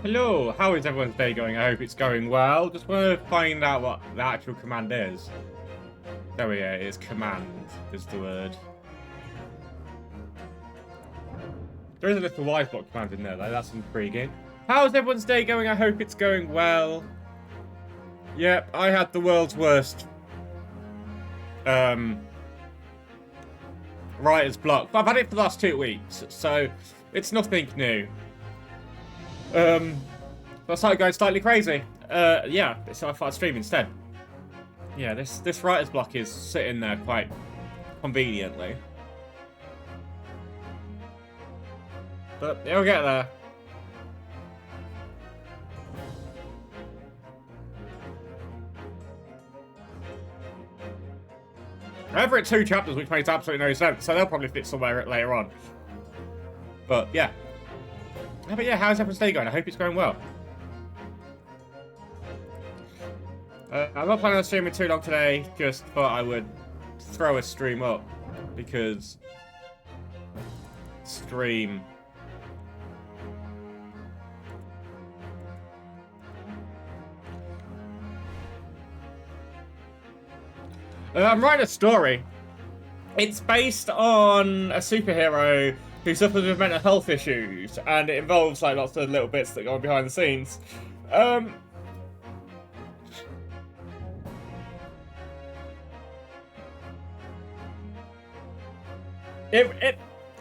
Hello, how is everyone's day going? I hope it's going well. Just want to find out what the actual command is. There we go, it's command is the word. There is a little wise block command in there though, that's intriguing. How's everyone's day going? I hope it's going well. Yep, I had the world's worst writer's block. But I've had it for the last 2 weeks, so it's nothing new. I started going slightly crazy. Yeah, so I thought I'd stream instead. Yeah, this writer's block is sitting there quite conveniently. But it'll get there. I've read 2 chapters, which makes absolutely no sense, so they'll probably fit somewhere later on. But yeah. But yeah, how's everyone's day going? I hope it's going well. I'm not planning on streaming too long today, just thought I would throw a stream up, because stream. I'm writing a story. It's based on a superhero who suffers with mental health issues, and it involves like lots of little bits that go on behind the scenes.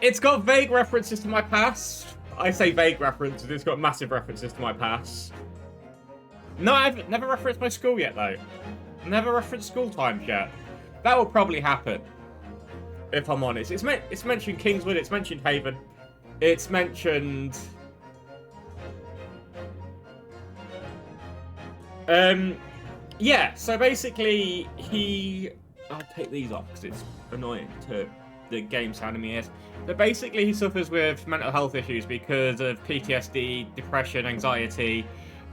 It's got vague references to my past. I say vague references, it's got massive references to my past. No, I've never referenced my school yet though. Never referenced school times yet. That will probably happen, if I'm honest. It's mentioned Kingswood, it's mentioned Haven, it's mentioned yeah, so basically I'll take these off because it's annoying to the game sound in my ears. But basically he suffers with mental health issues because of PTSD, depression, anxiety,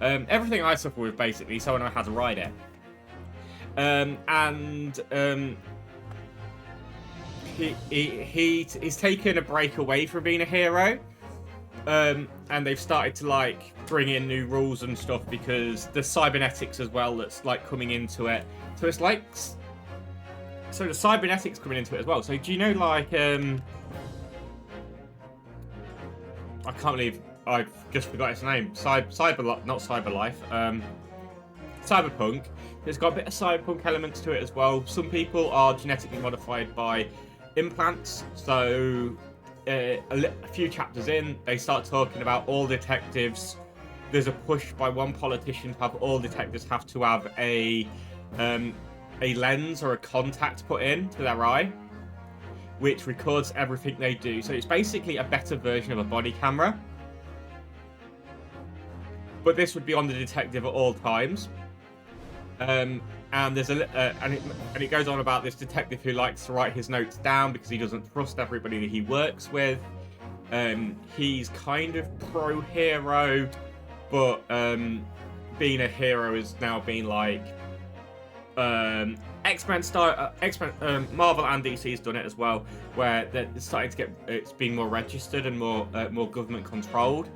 everything I suffer with basically, so I know how to ride it. He's taken a break away from being a hero, and they've started to like bring in new rules and stuff because there's cybernetics as well that's like coming into it. So it's like, so the cybernetics coming into it as well. So do you know like I can't believe I just forgot its name. Cyberpunk. It's got a bit of cyberpunk elements to it as well. Some people are genetically modified by implants. So a few chapters in, they start talking about all detectives. There's a push by one politician to have all detectives have to have a lens or a contact put in to their eye, which records everything they do. So it's basically a better version of a body camera. But this would be on the detective at all times. And there's and it goes on about this detective who likes to write his notes down because he doesn't trust everybody that he works with. He's kind of pro-hero, but being a hero is now being like X-Men style. Marvel and DC's done it as well, where they're starting to get it's being more registered and more government controlled.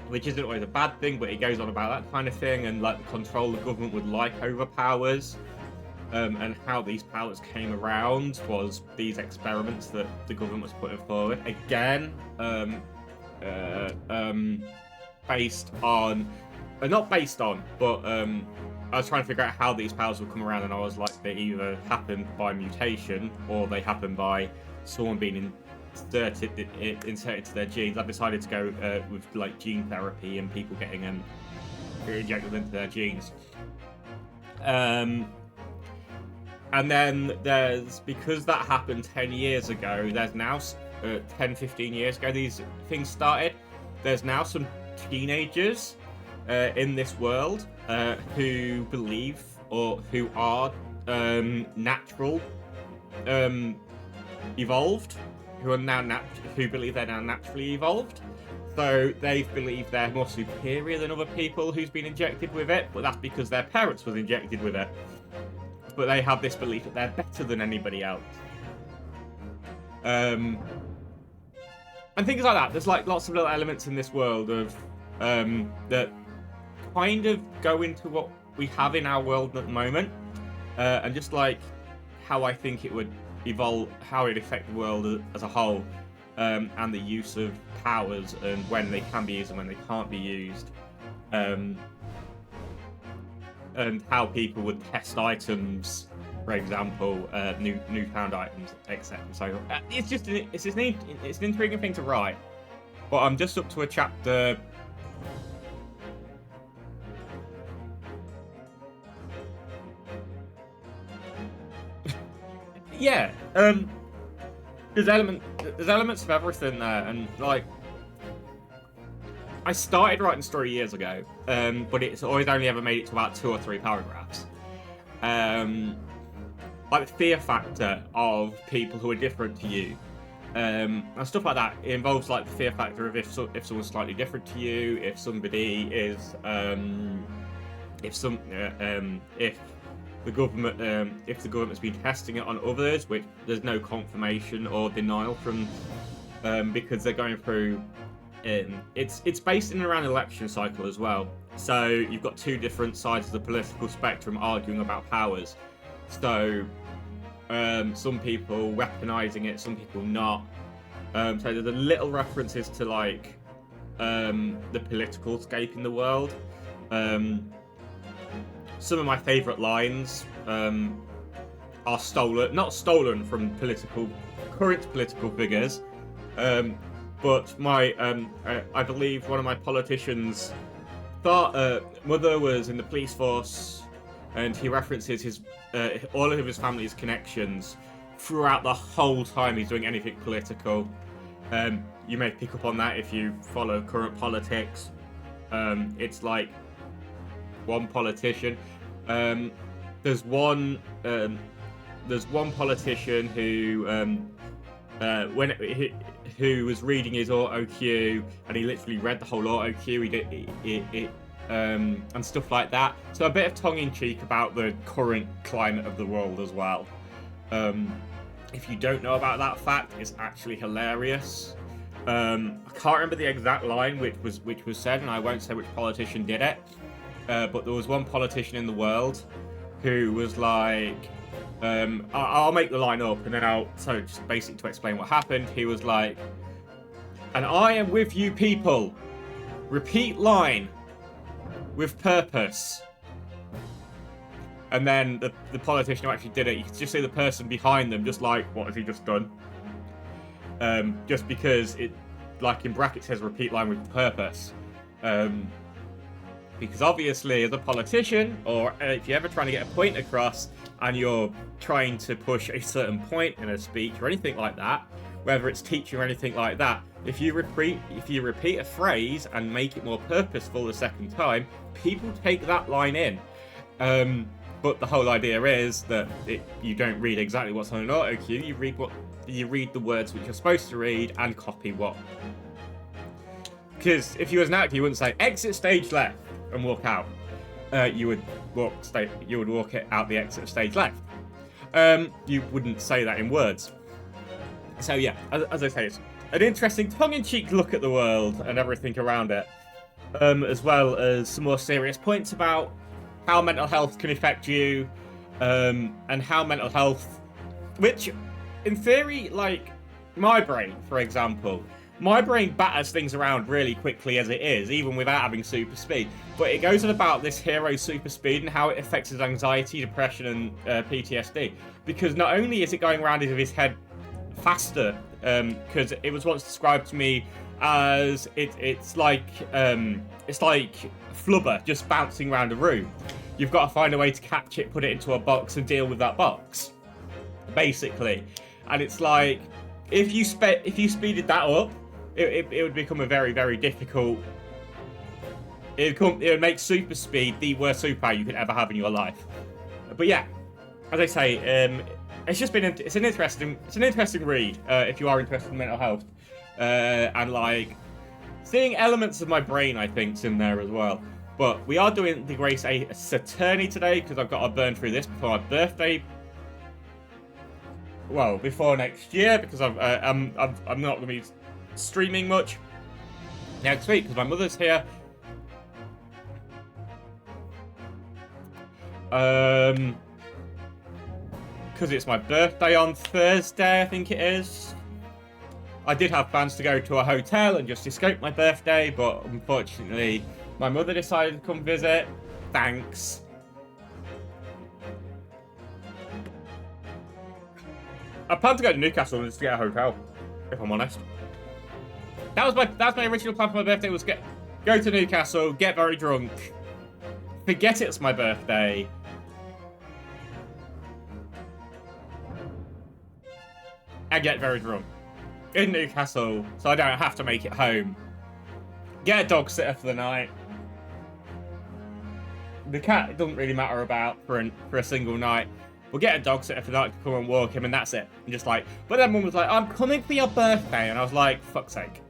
Which isn't always a bad thing, but it goes on about that kind of thing and like the control the government would like over powers, and how these powers came around was these experiments that the government was putting forward. Again, based on, not based on, but I was trying to figure out how these powers would come around, and I was like, they either happened by mutation or they happened by someone being inserted to their genes. I decided to go with like gene therapy and people getting injected into their genes. And then there's, because that happened 10 years ago, there's now 10-15 years ago these things started, there's now some teenagers in this world who believe or who are natural evolved, who are now who believe they're now naturally evolved. So they believe they're more superior than other people who's been injected with it, but that's because their parents was injected with it. But they have this belief that they're better than anybody else. And and things like that. There's like lots of little elements in this world of that kind of go into what we have in our world at the moment, and just like how I think it would evolve, how it would affect the world as a whole, and the use of powers and when they can be used and when they can't be used, and how people would test items, for example, newfound items, etc. So it's an intriguing thing to write. But I'm just up to a chapter. Yeah, there's elements of everything there, and like I started writing story years ago, but it's always only ever made it to about 2 or 3 paragraphs. Like the fear factor of people who are different to you, and stuff like that. It involves like the fear factor of if someone's slightly different to you, if somebody is, if the government's been testing it on others, which there's no confirmation or denial from, because they're going through. It's based in and around an election cycle as well. So you've got 2 different sides of the political spectrum arguing about powers. So some people weaponizing it, some people not. So there's a little references to like the political scape in the world. Some of my favourite lines are not stolen from current political figures, but I believe one of my politicians' mother was in the police force, and he references all of his family's connections throughout the whole time he's doing anything political. You may pick up on that if you follow current politics. It's like one politician. There's one politician who was reading his auto cue, and he literally read the whole auto cue. He did and stuff like that. So a bit of tongue-in-cheek about the current climate of the world as well. If you don't know about that fact, it's actually hilarious. I can't remember the exact line which was said, and I won't say which politician did it. But there was one politician in the world who was like, I'll make the line up, and then so just basically to explain what happened, he was like, "And I am with you people. Repeat line. With purpose." And then the politician who actually did it, you could just see the person behind them just like, what has he just done? Just because it, like in brackets, says repeat line with purpose. Because obviously, as a politician, or if you're ever trying to get a point across, and you're trying to push a certain point in a speech or anything like that, whether it's teaching or anything like that, if you repeat a phrase and make it more purposeful the second time, people take that line in. But the whole idea is that you don't read exactly what's on an auto cue. You read the words which you're supposed to read and copy what. Because if you was an actor, you wouldn't say exit stage left and walk out. You would walk it out the exit of stage left. You wouldn't say that in words. So yeah, as I say, it's an interesting tongue-in-cheek look at the world and everything around it, as well as some more serious points about how mental health can affect you, and how mental health, which in theory, like my brain, for example, my brain batters things around really quickly as it is, even without having super speed. But it goes on about this hero's super speed and how it affects his anxiety, depression, and PTSD. Because not only is it going around his head faster, because it was once described to me as it's like flubber just bouncing around a room. You've got to find a way to catch it, put it into a box, and deal with that box, basically. And it's like if you speeded that up, it would become a very, very difficult. It would make super speed the worst superpower you could ever have in your life. But yeah, as I say, it's an interesting read if you are interested in mental health, and like seeing elements of my brain, I think, is in there as well. But we are doing the Grace A Saturni today because I've got to burn through this before my birthday. Well, before next year, because I'm not going to be streaming much next week because my mother's here. Because it's my birthday on Thursday, I think it is. I did have plans to go to a hotel and just escape my birthday, but unfortunately, my mother decided to come visit. Thanks. I plan to go to Newcastle just to get a hotel, if I'm honest. That's my original plan for my birthday, was go to Newcastle, get very drunk, forget it's my birthday, and get very drunk in Newcastle, so I don't have to make it home. Get a dog sitter for the night. The cat, it doesn't really matter about for a single night. We'll get a dog sitter for the night to come and walk him, and that's it. And just like, but then mum was like, I'm coming for your birthday, and I was like, fuck's sake.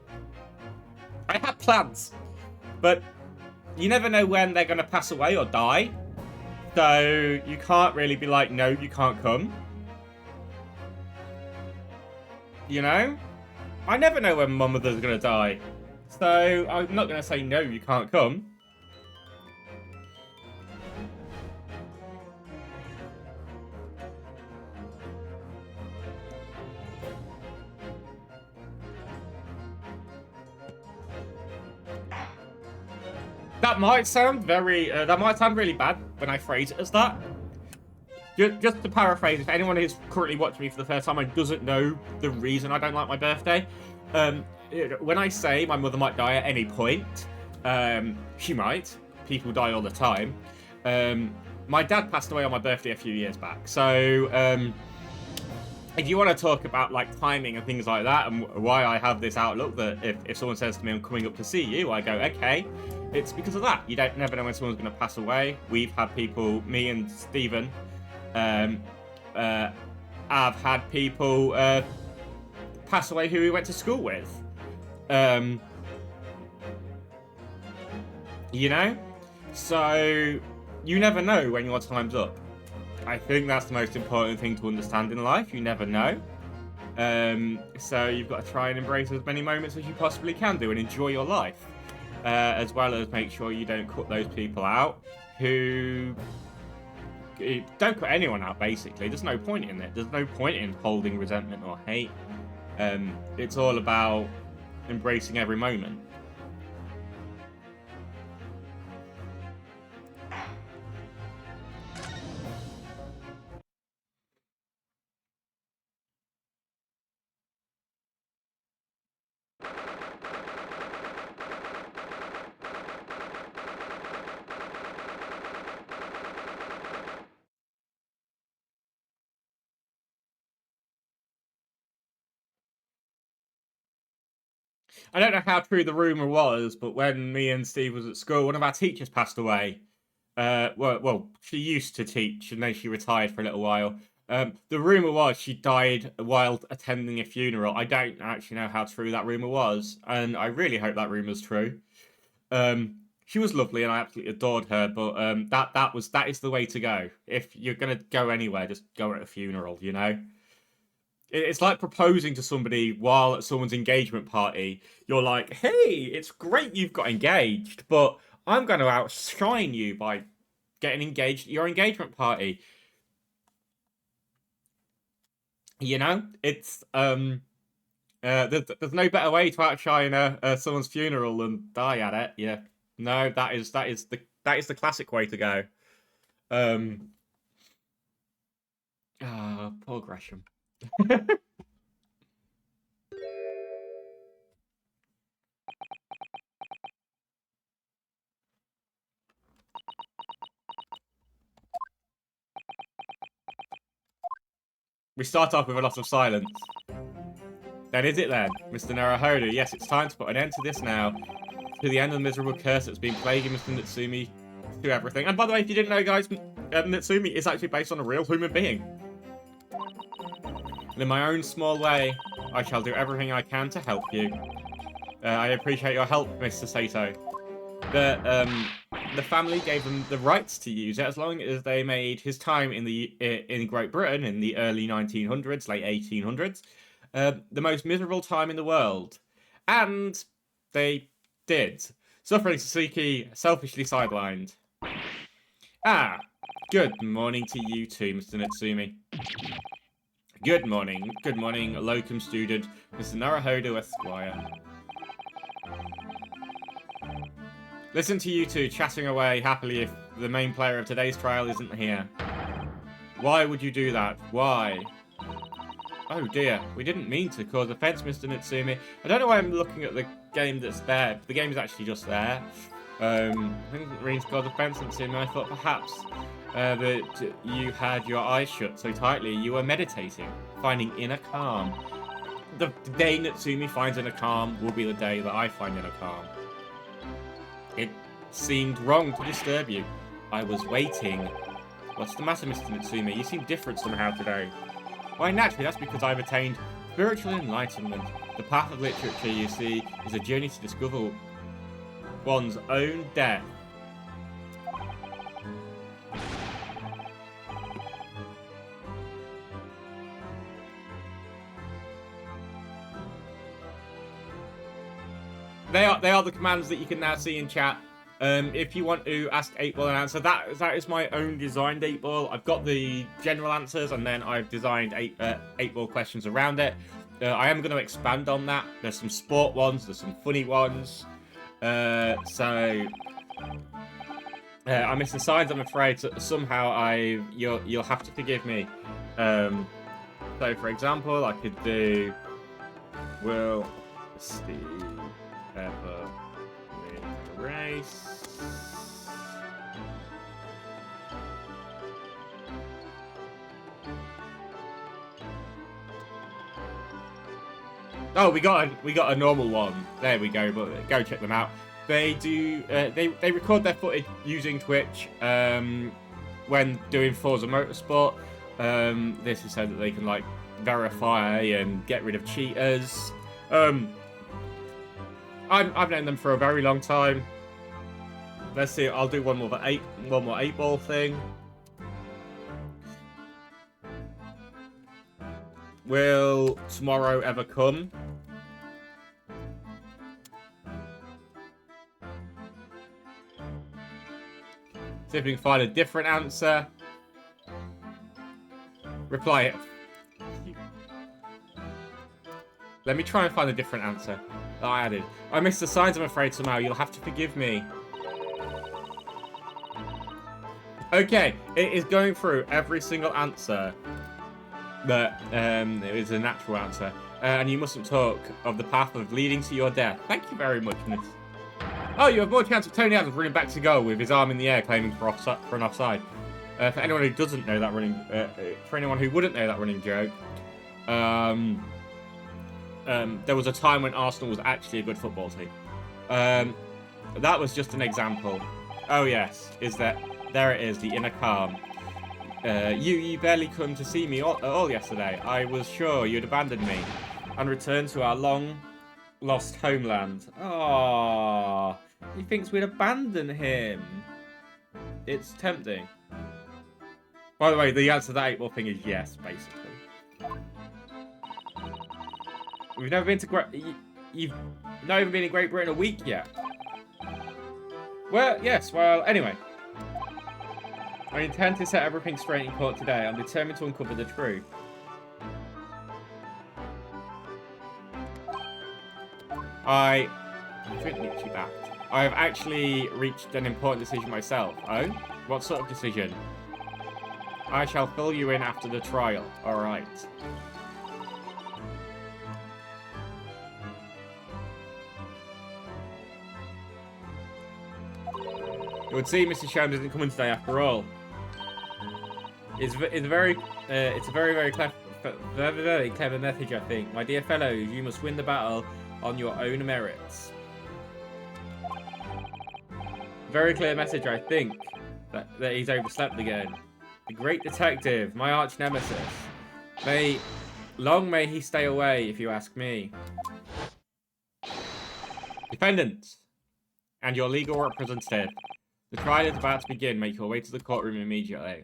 I had plans, but you never know when they're gonna pass away or die, so you can't really be like, no, you can't come. You know? I never know when my mother's gonna die, so I'm not gonna say no, you can't come. That might sound really bad when I phrase it as that. Just to paraphrase, if anyone who's currently watching me for the first time and doesn't know the reason I don't like my birthday, when I say my mother might die at any point, she might. People die all the time. My dad passed away on my birthday a few years back, so if you want to talk about like timing and things like that, and why I have this outlook that if someone says to me, I'm coming up to see you, I go, okay. It's because of that. You never know when someone's going to pass away. We've had people, me and Stephen, have had people pass away who we went to school with. You know? So, you never know when your time's up. I think that's the most important thing to understand in life. You never know. So, you've got to try and embrace as many moments as you possibly can do and enjoy your life. As well as make sure you don't cut those people out who... Don't cut anyone out, basically. There's no point in it. There's no point in holding resentment or hate. It's all about embracing every moment. I don't know how true the rumor was, but when me and Steve was at school, one of our teachers passed away. Well, she used to teach, and then she retired for a little while. The rumor was she died while attending a funeral. I don't actually know how true that rumor was, and I really hope that rumor's true. She was lovely, and I absolutely adored her. But that is the way to go. If you're gonna go anywhere, just go at a funeral. You know. It's like proposing to somebody while at someone's engagement party. You're like, hey, it's great you've got engaged, but I'm going to outshine you by getting engaged at your engagement party. You know, it's there's no better way to outshine someone's funeral than die at it. Yeah, no, that is the classic way to go. Poor Gresham. We start off with a lot of silence. That is it then, Mr. Naruhodo. Yes, it's time to put an end to this now. To the end of the miserable curse that's been plaguing Mr. Natsumi to everything. And by the way, if you didn't know, guys, Natsumi is actually based on a real human being. And in my own small way, I shall do everything I can to help you. I appreciate your help, Mr. Sato. The family gave them the rights to use it as long as they made his time in Great Britain in the early 1900s, late 1800s, the most miserable time in the world. And they did. Suffering Sasuke selfishly sidelined. Ah, good morning to you too, Mr. Natsumi. Good morning, locum student, Mr. Naruhodo Esquire. Listen to you two chatting away happily if the main player of today's trial isn't here. Why would you do that? Why? Oh dear, we didn't mean to cause offense, Mr. Natsumi. I don't know why I'm looking at the game that's there. The game is actually just there. I didn't mean to cause offense, Natsumi. I thought perhaps that you had your eyes shut so tightly you were meditating, finding inner calm. The day Natsumi finds inner calm will be the day that I find inner calm. It seemed wrong to disturb you. I was waiting. What's the matter, Mr. Natsumi? You seem different somehow today. Why, naturally, that's because I've attained spiritual enlightenment. The path of literature, you see, is a journey to discover one's own death. They are the commands that you can now see in chat. If you want to ask 8-Ball an answer, that is my own designed 8-Ball. I've got the general answers, and then I've designed 8-Ball questions around it. I am going to expand on that. There's some sport ones, there's some funny ones. I missed the signs, I'm afraid. So somehow you'll have to forgive me. So for example, I could do Will Steve ever win a race? Oh, we got a normal one. There we go. But go check them out. They do. They record their footage using Twitch when doing Forza Motorsport. This is so that they can like verify and get rid of cheaters. I've known them for a very long time. Let's see. I'll do one more 8-Ball thing. Will tomorrow ever come? See if we can find a different answer. Reply it. Let me try and find a different answer that I added. I missed the signs, I'm afraid, somehow. You'll have to forgive me. Okay, it is going through every single answer that it is a natural answer. And you mustn't talk of the path of leading to your death. Thank you very much, miss. Oh, you have more chance of Tony Adams running back to goal with his arm in the air, claiming for an offside. For anyone who doesn't know that running, for anyone who wouldn't know that running joke, there was a time when Arsenal was actually a good football team. That was just an example. Oh yes, there it is, the inner calm. You barely come to see me all yesterday. I was sure you'd abandoned me and return to our long-lost homeland. Ah, he thinks we'd abandon him. It's tempting. By the way, the answer to that 8-Ball thing is yes, basically. We've never been to You've not even been in Great Britain a week yet. Well, yes, well, anyway. I intend to set everything straight in court today. I'm determined to uncover the truth. I have actually reached an important decision myself. Oh? What sort of decision? I shall fill you in after the trial. Alright. It would seem Mr. Sham isn't coming today after all. It's a very clever message, I think. My dear fellows, you must win the battle on your own merits. Very clear message, I think, that he's overslept again. The great detective, my arch nemesis. Long may he stay away, if you ask me. Defendant, and your legal representative. The trial is about to begin. Make your way to the courtroom immediately.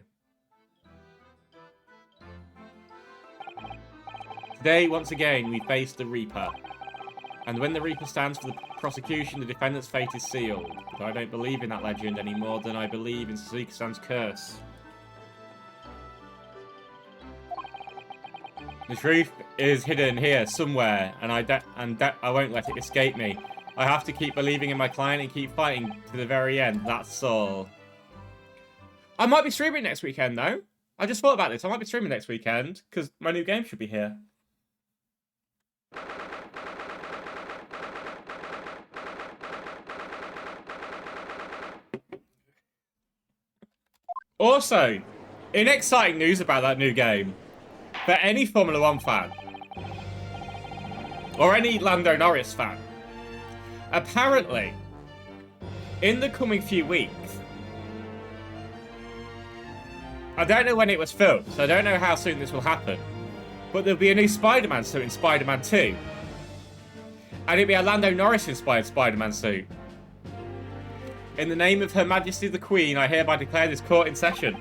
Today, once again, we face the Reaper. And when the Reaper stands for the prosecution, the defendant's fate is sealed. But I don't believe in that legend any more than I believe in Sasuke-san's curse. The truth is hidden here somewhere, and I won't let it escape me. I have to keep believing in my client and keep fighting to the very end. That's all. I might be streaming next weekend, though. I just thought about this. I might be streaming next weekend, because my new game should be here. Also, in exciting news about that new game, for any Formula 1 fan, or any Lando Norris fan, apparently, in the coming few weeks, I don't know when it was filmed, so I don't know how soon this will happen, but there'll be a new Spider-Man suit in Spider-Man 2. And it'll be a Lando Norris-inspired Spider-Man suit. In the name of Her Majesty the Queen, I hereby declare this court in session.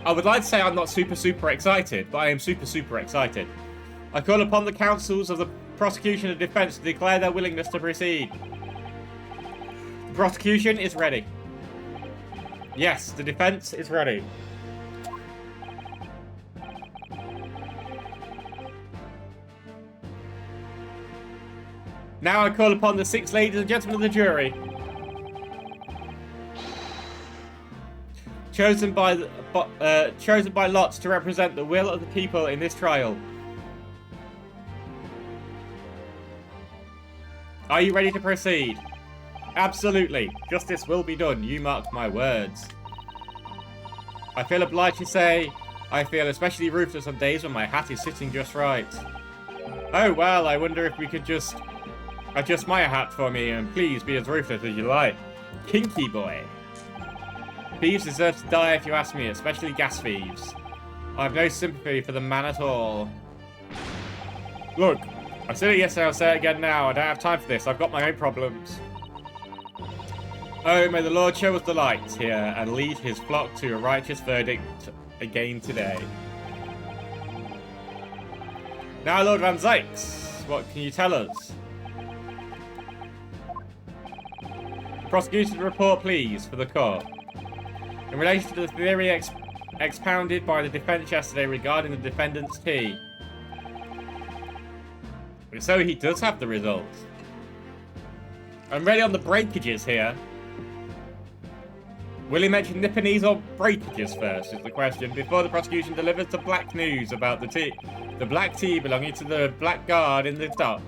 I would like to say I'm not super excited, but I am super excited. I call upon the counsels of the prosecution and defense to declare their willingness to proceed. The prosecution is ready. Yes, the defense is ready. Now I call upon the 6 ladies and gentlemen of the jury. Chosen by lots to represent the will of the people in this trial. Are you ready to proceed? Absolutely. Justice will be done. You mark my words. I feel obliged to say, I feel especially ruthless on days when my hat is sitting just right. Oh, well, I wonder if we could just adjust my hat for me and please be as ruthless as you like. Kinky boy. Thieves deserve to die if you ask me, especially gas thieves. I have no sympathy for the man at all. Look, I said it yesterday, I'll say it again now. I don't have time for this. I've got my own problems. Oh, may the Lord show us the light here and lead his flock to a righteous verdict again today. Now, Lord Van Zykes, what can you tell us? Prosecutor's report, please, for the court. In relation to the theory expounded by the defense yesterday regarding the defendant's tea. So he does have the results. I'm ready on the breakages here. Will he mention Nipponese or breakages first, is the question, before the prosecution delivers the black news about the tea. The black tea belonging to the Black Guard in the dock.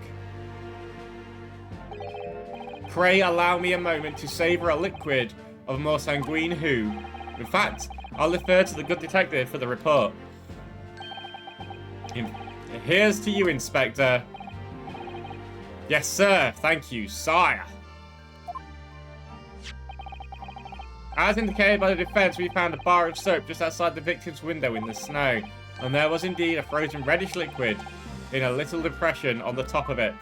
Pray allow me a moment to savour a liquid of more sanguine hue. In fact, I'll refer to the good detective for the report. Here's to you, Inspector. Yes, sir. Thank you, sire. As indicated by the defense, we found a bar of soap just outside the victim's window in the snow. And there was indeed a frozen reddish liquid in a little depression on the top of it.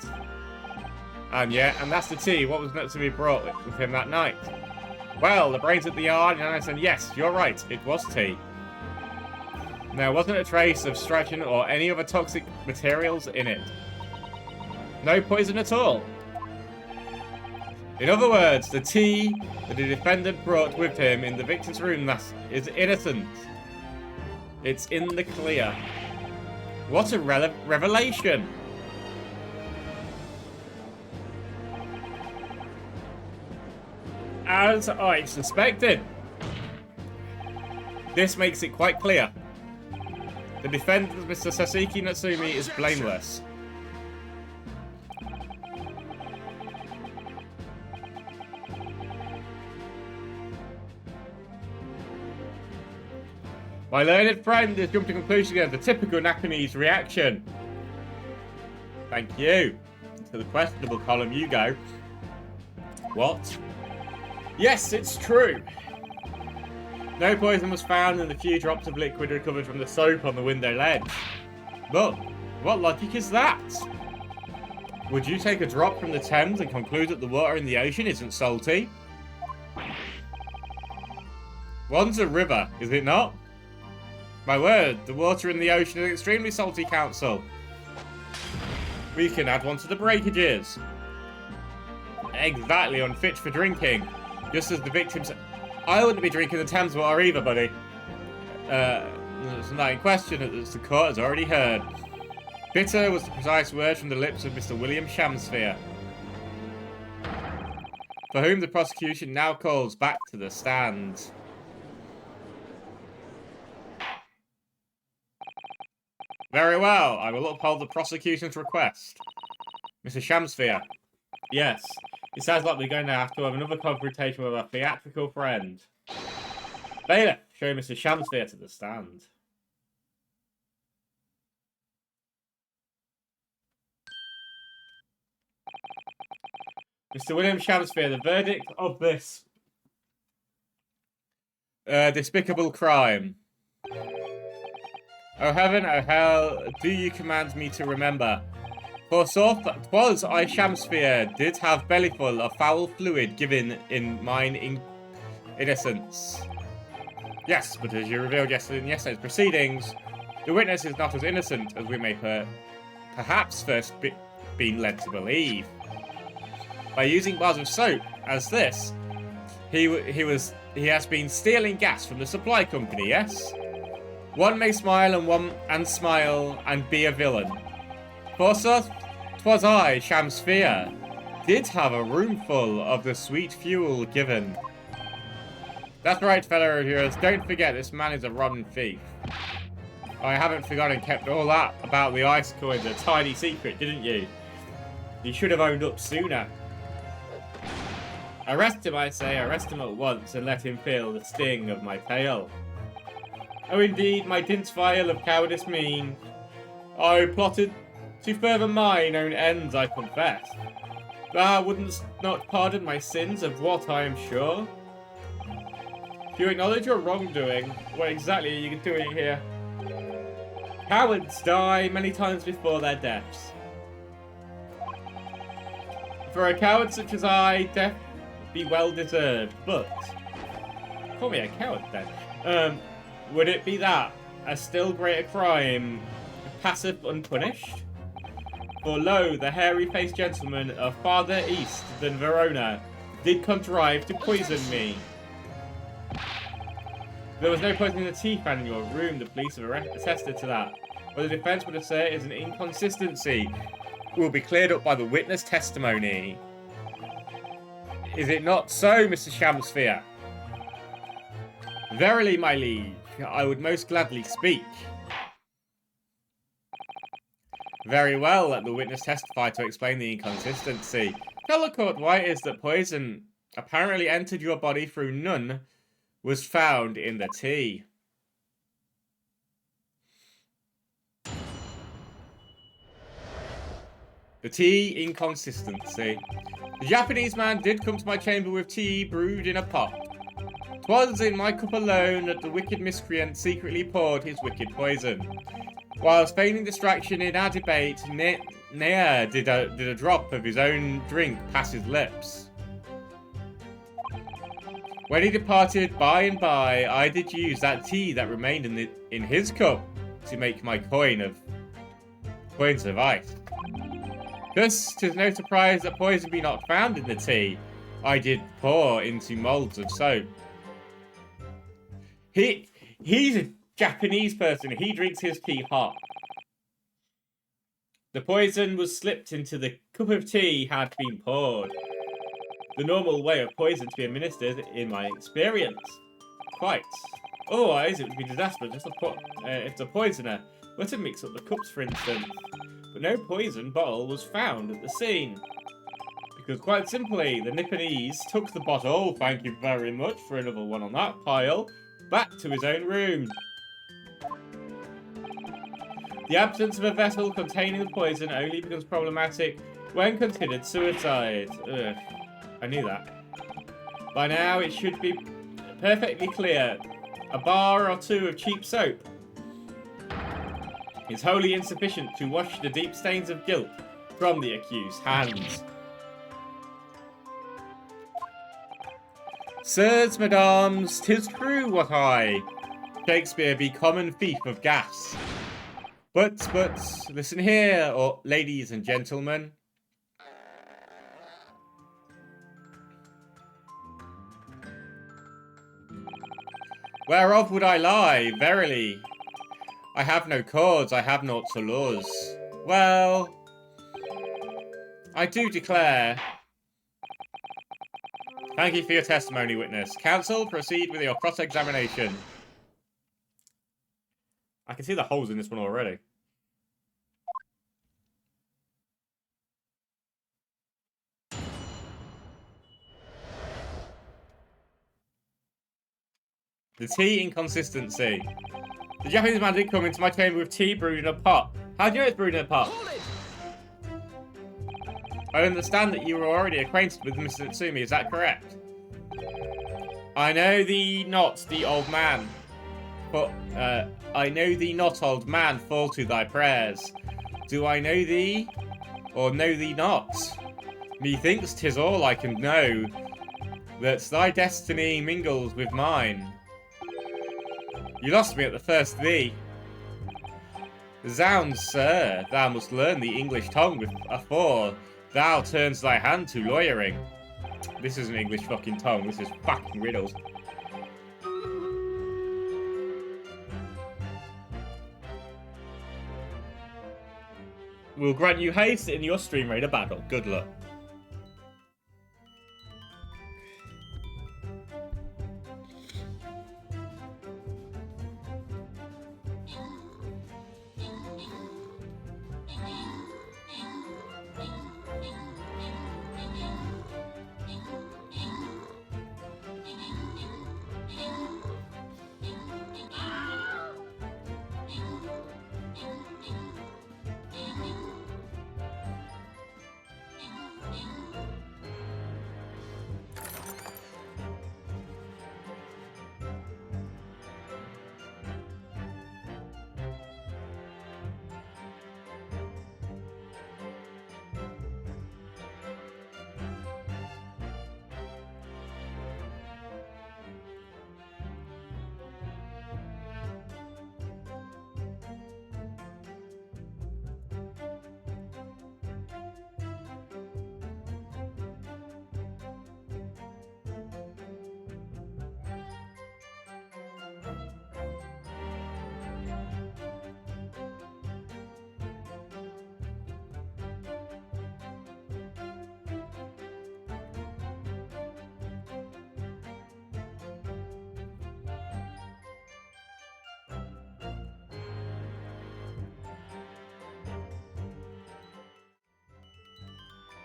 And that's the tea. What was meant to be brought with him that night? Well, the brains at the yard, and I said, yes, you're right, it was tea. There wasn't a trace of strychnine or any other toxic materials in it. No poison at all. In other words, the tea that the defendant brought with him in the victim's room is innocent. It's in the clear. What a revelation! As I suspected. This makes it quite clear. The defendant, Mr. Sasuke Natsumi, is blameless. My learned friend has jumped to conclusion again. The typical Nipponese reaction. Thank you. To the questionable column you go. What? Yes, it's true. No poison was found in the few drops of liquid recovered from the soap on the window ledge. But what logic is that? Would you take a drop from the Thames and conclude that the water in the ocean isn't salty? One's a river, is it not? My word, the water in the ocean is extremely salty, Counsel. We can add one to the breakages. Exactly, unfit for drinking. Just as the victims... I wouldn't be drinking the Thames water either, buddy. There's not in question, as the court has already heard. Bitter was the precise word from the lips of Mr. William Shamsphere, for whom the prosecution now calls back to the stand. Very well, I will uphold the prosecution's request. Mr. Shamsphere. Yes, it sounds like we're going to have another confrontation with our theatrical friend. Bailiff, show Mr. Shamsphere to the stand. Mr. William Shamsphere, the verdict of this despicable crime. Oh heaven, oh hell, do you command me to remember? For so 'twas I Shamsphere did have bellyful of foul fluid given in mine innocence. Yes, but as you revealed in yesterday's proceedings, the witness is not as innocent as we may perhaps first been led to believe. By using bars of soap as this, he has been stealing gas from the supply company, yes? One may smile and be a villain. For so 'twas I, Shamsphere, did have a roomful of the sweet fuel given. That's right, fellow reviewers, don't forget this man is a rotten thief. I haven't forgotten, kept all that about the ice coins a tiny secret, didn't you? You should have owned up sooner. Arrest him, I say, arrest him at once, and let him feel the sting of my tail. Oh, indeed, my din's vile of cowardice mean. I plotted to further mine own ends, I confess. Thou wouldn't not pardon my sins, of what I am sure. If you acknowledge your wrongdoing, what exactly are you doing here? Cowards die many times before their deaths. For a coward such as I, death be well deserved, but... Call me a coward then. Would it be that? A still greater crime, passive unpunished? For lo, the hairy-faced gentleman of farther east than Verona did contrive to poison me. There was no poison in the tea fan in your room, the police have attested to that. What the defence would assert is an inconsistency. Will be cleared up by the witness testimony. Is it not so, Mr. Shamsphere? Verily, my liege, I would most gladly speak. Very well, let the witness testify to explain the inconsistency. Tell the court why it is that poison apparently entered your body through none was found in the tea. The tea inconsistency. The Japanese man did come to my chamber with tea brewed in a pot. 'Twas in my cup alone that the wicked miscreant secretly poured his wicked poison. Whilst feigning distraction in our debate, ne'er did a drop of his own drink pass his lips. When he departed by and by, I did use that tea that remained in his cup to make my coins of ice. Thus, 'tis no surprise that poison be not found in the tea I did pour into moulds of soap. He's a Japanese person. He drinks his tea hot. The poison was slipped into the cup of tea had been poured. The normal way of poison to be administered, in my experience. Quite. Otherwise, it would be disastrous if the poisoner were to mix up the cups, for instance. But no poison bottle was found at the scene. Because quite simply, the Nipponese took the bottle, thank you very much for another one on that pile, back to his own room. The absence of a vessel containing the poison only becomes problematic when considered suicide. Ugh, I knew that. By now, it should be perfectly clear. A bar or two of cheap soap is wholly insufficient to wash the deep stains of guilt from the accused's hands. Sirs, madams, 'tis true what I, Shakespeare, be common thief of gas. But, listen here, or ladies and gentlemen. Whereof would I lie? Verily, I have no cords, I have naught to lose. Well, I do declare. Thank you for your testimony, witness. Counsel, proceed with your cross-examination. I can see the holes in this one already. The tea inconsistency. The Japanese man did come into my chamber with tea brewed in a pot. How do you know it's brewed in a pot? I understand that you were already acquainted with Mr. Natsumi, is that correct? I know thee not, the old man. But, I know thee not, old man, fall to thy prayers. Do I know thee, or know thee not? Methinks 'tis all I can know, that thy destiny mingles with mine. You lost me at the first thee. Zounds, sir, thou must learn the English tongue afore thou turns thy hand to lawyering. This isn't English fucking tongue, this is fucking riddles. We'll grant you haste in your Stream Raider battle. Good luck.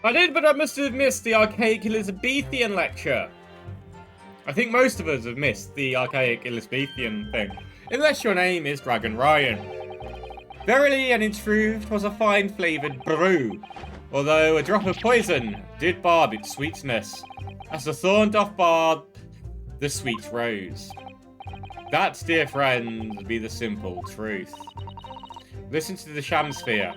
I did, but I must have missed the archaic Elizabethan lecture. I think most of us have missed the archaic Elizabethan thing. Unless your name is Dragon Ryan. Verily and in truth 'twas a fine flavoured brew, although a drop of poison did barb its sweetness, as the thorn doth barb the sweet rose. That, dear friends, be the simple truth. Listen to the Shamsphere.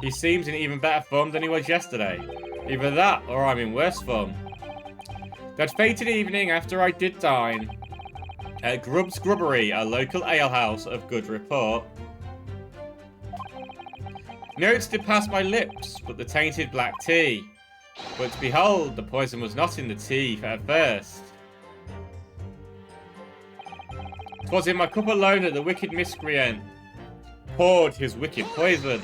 He seems in even better form than he was yesterday. Either that, or I'm in worse form. That fated evening after I did dine, at Grubb's Grubbery, a local alehouse of good report, notes did pass my lips, but the tainted black tea. But behold, the poison was not in the tea at first. 'Twas in my cup alone that the wicked miscreant poured his wicked poison.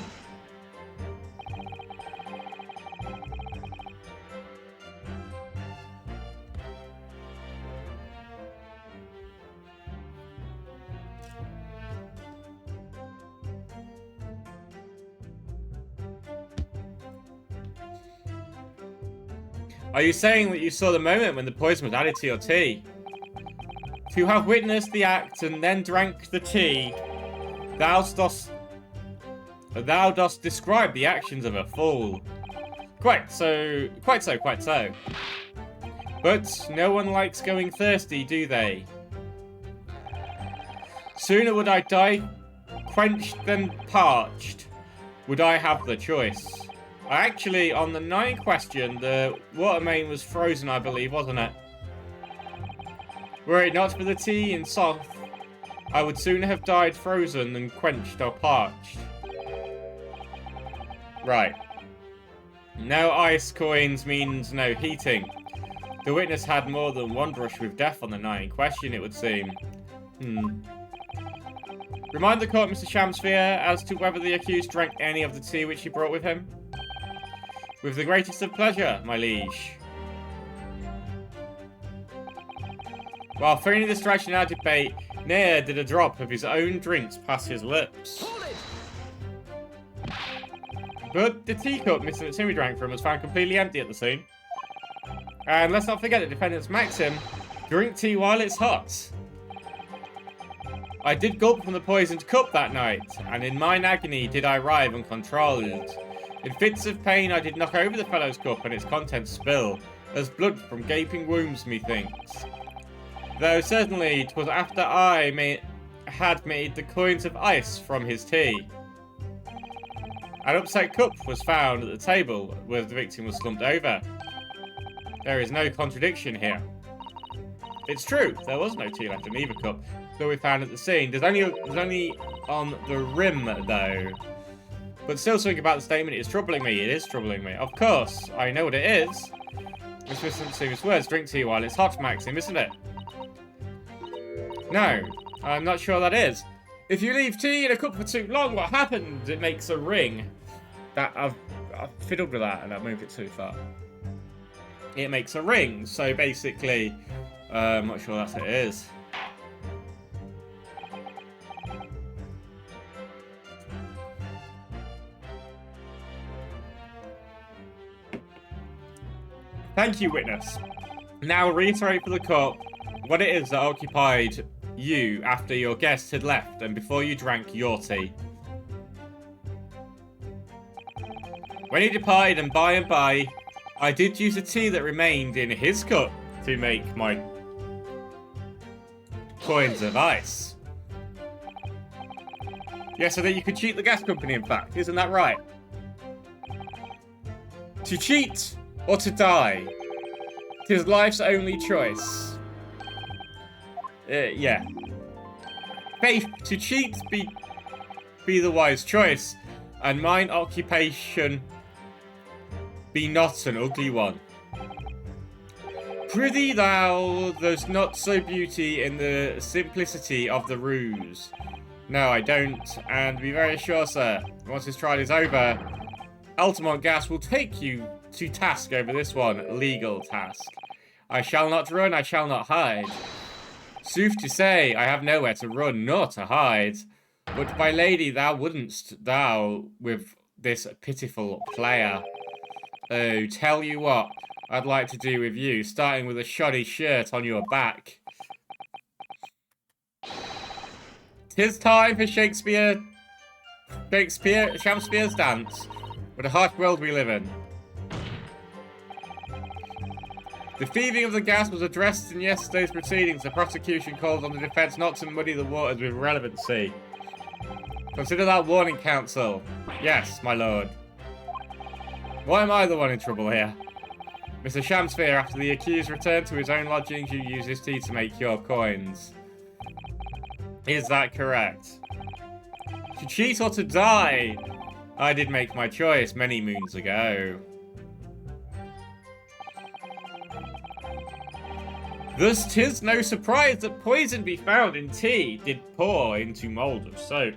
Are you saying that you saw the moment when the poison was added to your tea? To have witnessed the act and then drank the tea, thou dost describe the actions of a fool. Quite so. But no one likes going thirsty, do they? Sooner would I die quenched than parched, would I have the choice. Actually, on the 9th question, the water main was frozen, I believe, wasn't it? Were it not for the tea and soft, I would sooner have died frozen than quenched or parched. Right. No ice coins means no heating. The witness had more than one brush with death on the night in question, it would seem. Remind the court, Mr. Shamsphere, as to whether the accused drank any of the tea which he brought with him. With the greatest of pleasure, my liege. While feigning distraction in our debate, Nair did a drop of his own drinks past his lips. But the teacup Mr. Natsumi drank from was found completely empty at the scene. And let's not forget the defendant's maxim, drink tea while it's hot. I did gulp from the poisoned cup that night, and in mine agony did I writhe uncontrolled. In fits of pain I did knock over the fellow's cup and its contents spill, as blood from gaping wounds methinks. Though certainly 'twas after I had made the coins of ice from his tea. An upset cup was found at the table where the victim was slumped over. There is no contradiction here. It's true, there was no tea left in either cup that we found at the scene. There's only on the rim, though. But still something about the statement is troubling me. It is troubling me. Of course, I know what it is. It's Mr. Natsumi's words, drink tea while it's hot, Maxim, isn't it? No, I'm not sure that is. If you leave tea in a cup for too long, what happens? It makes a ring. That I've fiddled with that and I've moved it too far. It makes a ring, so basically, I'm not sure that's what it is. Thank you, witness. Now reiterate for the court what it is that occupied you after your guest had left and before you drank your tea. When he departed and by, I did use the tea that remained in his cup to make my coins of ice. Yes, so that you could cheat the gas company, in fact. Isn't that right? To cheat or to die. 'Tis life's only choice. Yeah. Faith, to cheat be the wise choice, and mine occupation be not an ugly one. Prithee thou, there's not so beauty in the simplicity of the ruse. No, I don't, and be very sure, sir, once this trial is over, Altamont Gas will take you to task over this one legal task. I shall not run, I shall not hide. Sooth to say, I have nowhere to run nor to hide. But my lady, thou wouldn't thou with this pitiful player. Oh, tell you what I'd like to do with you, starting with a shoddy shirt on your back. 'Tis time for Shakespeare's dance. What a harsh world we live in. The thieving of the gas was addressed in yesterday's proceedings. The prosecution called on the defense not to muddy the waters with relevancy. Consider that warning, counsel. Yes, my lord. Why am I the one in trouble here? Mr. Shamsphere, after the accused returned to his own lodgings, you used his tea to make your coins. Is that correct? To cheat or to die? I did make my choice many moons ago. Thus 'tis no surprise that poison be found in tea did pour into mould of soap.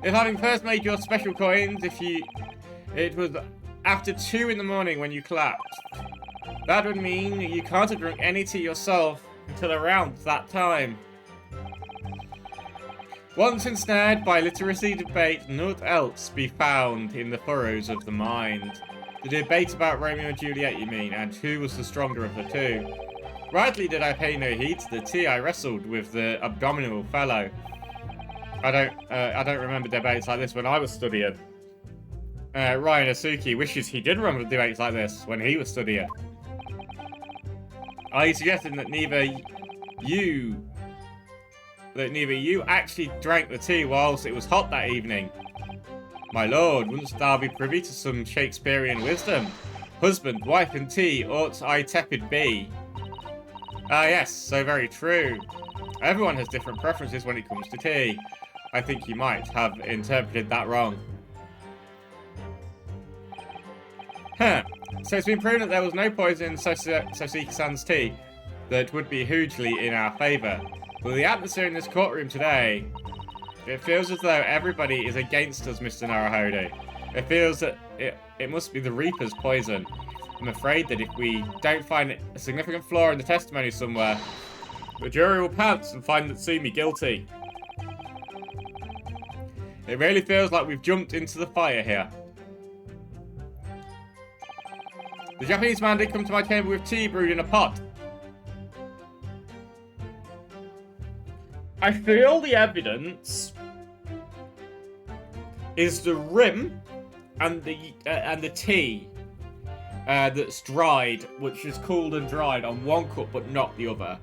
If having first made your special coins, it was after 2 in the morning when you collapsed, that would mean you can't have drunk any tea yourself until around that time. Once ensnared by literacy debate, naught else be found in the furrows of the mind. The debate about Romeo and Juliet, you mean, and who was the stronger of the two. Rightly did I pay no heed to the tea. I wrestled with the abominable fellow. I don't remember debates like this when I was studying. Ryan Asuki wishes he did remember debates like this when he was studying. Are you suggesting that neither you actually drank the tea whilst it was hot that evening? My lord, wouldn't thou be privy to some Shakespearean wisdom? Husband, wife, and tea ought I tepid be. Ah, yes, so very true. Everyone has different preferences when it comes to tea. I think you might have interpreted that wrong. Huh. So it's been proven that there was no poison in Soseki-san's tea that would be hugely in our favour. But the atmosphere in this courtroom today, it feels as though everybody is against us, Mr. Naruhodo. It feels that it must be the Reaper's poison. I'm afraid that if we don't find a significant flaw in the testimony somewhere, the jury will pounce and find Natsumi guilty. It really feels like we've jumped into the fire here. The Japanese man did come to my chamber with tea brewed in a pot. I feel the evidence is the rim and the tea that's dried, which is cooled and dried on one cup but not the other.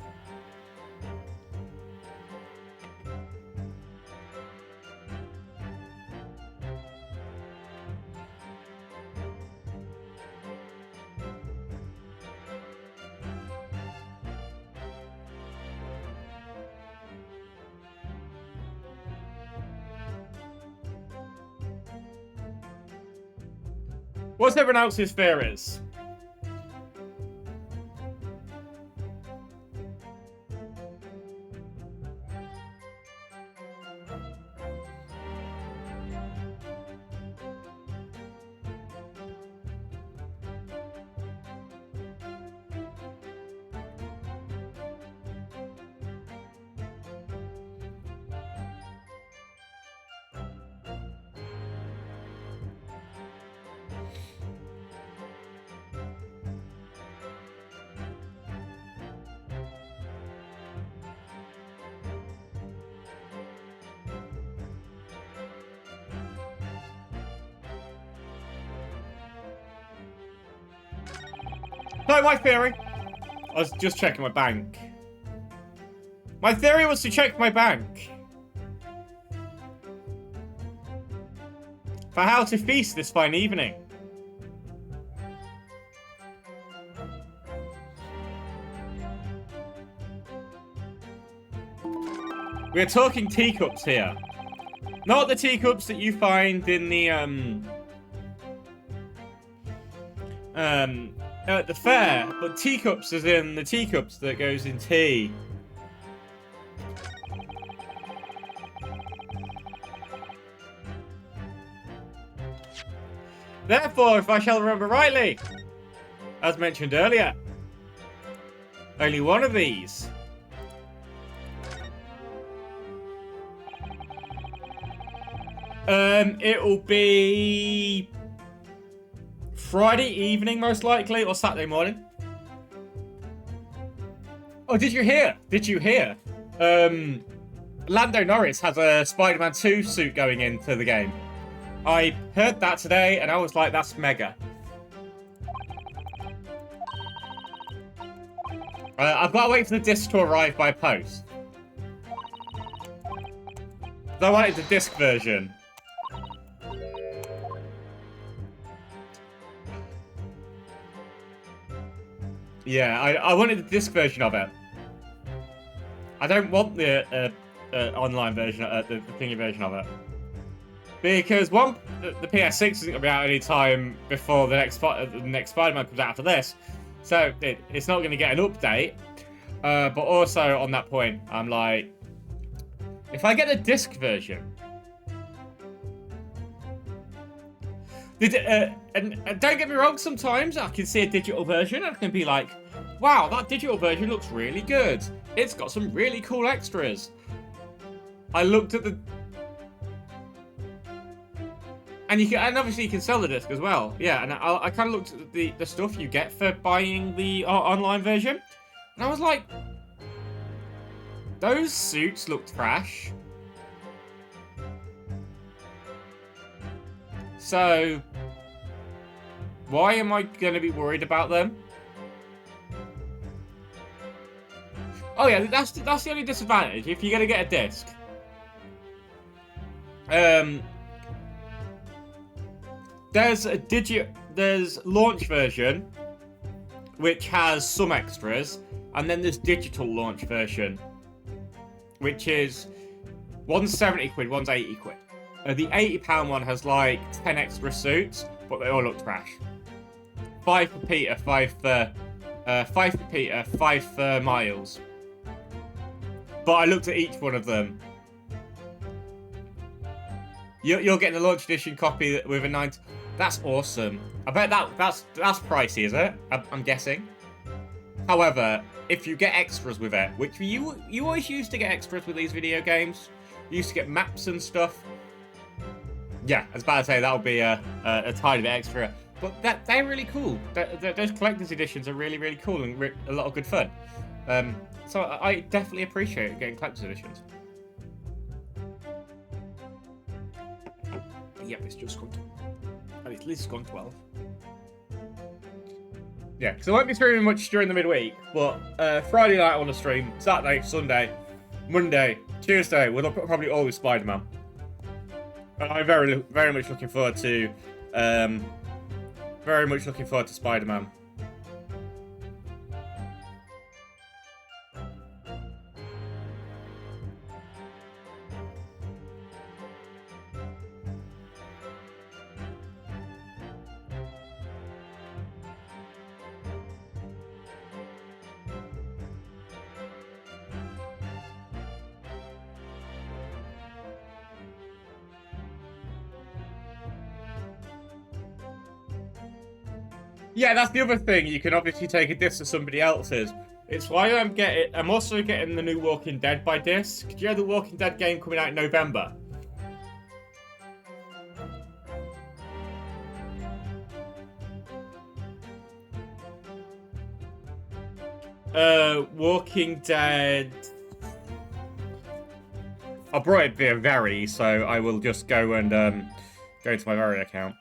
What's everyone else's theories? No, my theory. I was just checking my bank. My theory was to check my bank. For how to feast this fine evening. We're talking teacups here. Not the teacups that you find in the, at the fair, but teacups as in the teacups that goes in tea. Therefore, if I shall remember rightly, as mentioned earlier, only one of these it'll be Friday evening, most likely, or Saturday morning. Oh, did you hear? Did you hear? Lando Norris has a Spider-Man 2 suit going into the game. I heard that today, and I was like, that's mega. I've got to wait for the disc to arrive by post. I wanted the disc version. Yeah, I wanted the disc version of it. I don't want the online version, the thingy version of it. Because one, the PS6 isn't going to be out any time before the next Spider-Man comes out after this. So it's not going to get an update. But also on that point, I'm like, if I get the disc version, and don't get me wrong, sometimes I can see a digital version and I can be like, wow, that digital version looks really good. It's got some really cool extras. I looked at the... And obviously you can sell the disc as well. Yeah, and I kind of looked at the stuff you get for buying the online version. And I was like, those suits look trash. So, why am I going to be worried about them? Oh yeah, that's the only disadvantage if you're going to get a disc. There's launch version, which has some extras. And then there's digital launch version, which is one's 70 quid, one's 80 quid. The £80 one has like 10 extra suits, but they all look trash. 5 for Peter, 5 for Peter, 5 for Miles. But I looked at each one of them. You're getting a launch edition copy with a 9. That's awesome. I bet that's pricey, is it? I'm guessing. However, if you get extras with it, which you always used to get extras with these video games, you used to get maps and stuff. Yeah, I was about to say that would be a tiny bit extra, but they're really cool. Those collector's editions are really, really cool and a lot of good fun. So I definitely appreciate getting collector's editions. Yep, it's just gone. At least it's gone 12. Yeah, because I won't be streaming much during the midweek, but Friday night I want to stream, Saturday, Sunday, Monday, Tuesday, we'll probably always Spider-Man. I'm very, very much looking forward to, Spider-Man. Yeah, that's the other thing. You can obviously take a disc to somebody else's. It's why I'm also getting the new Walking Dead by disc. Do you know the Walking Dead game coming out in November? Walking Dead. I brought it via Very, so I will just go and go into my Very account.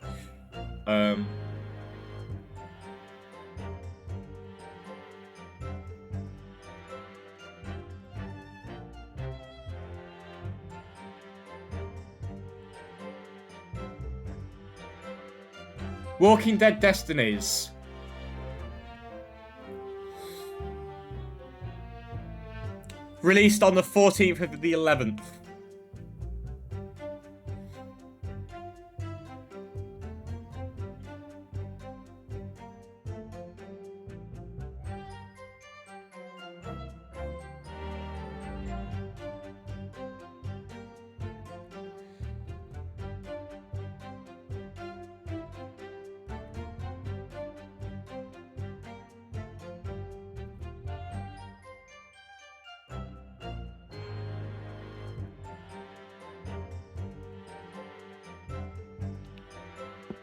Walking Dead Destinies. Released on the 14th of the 11th.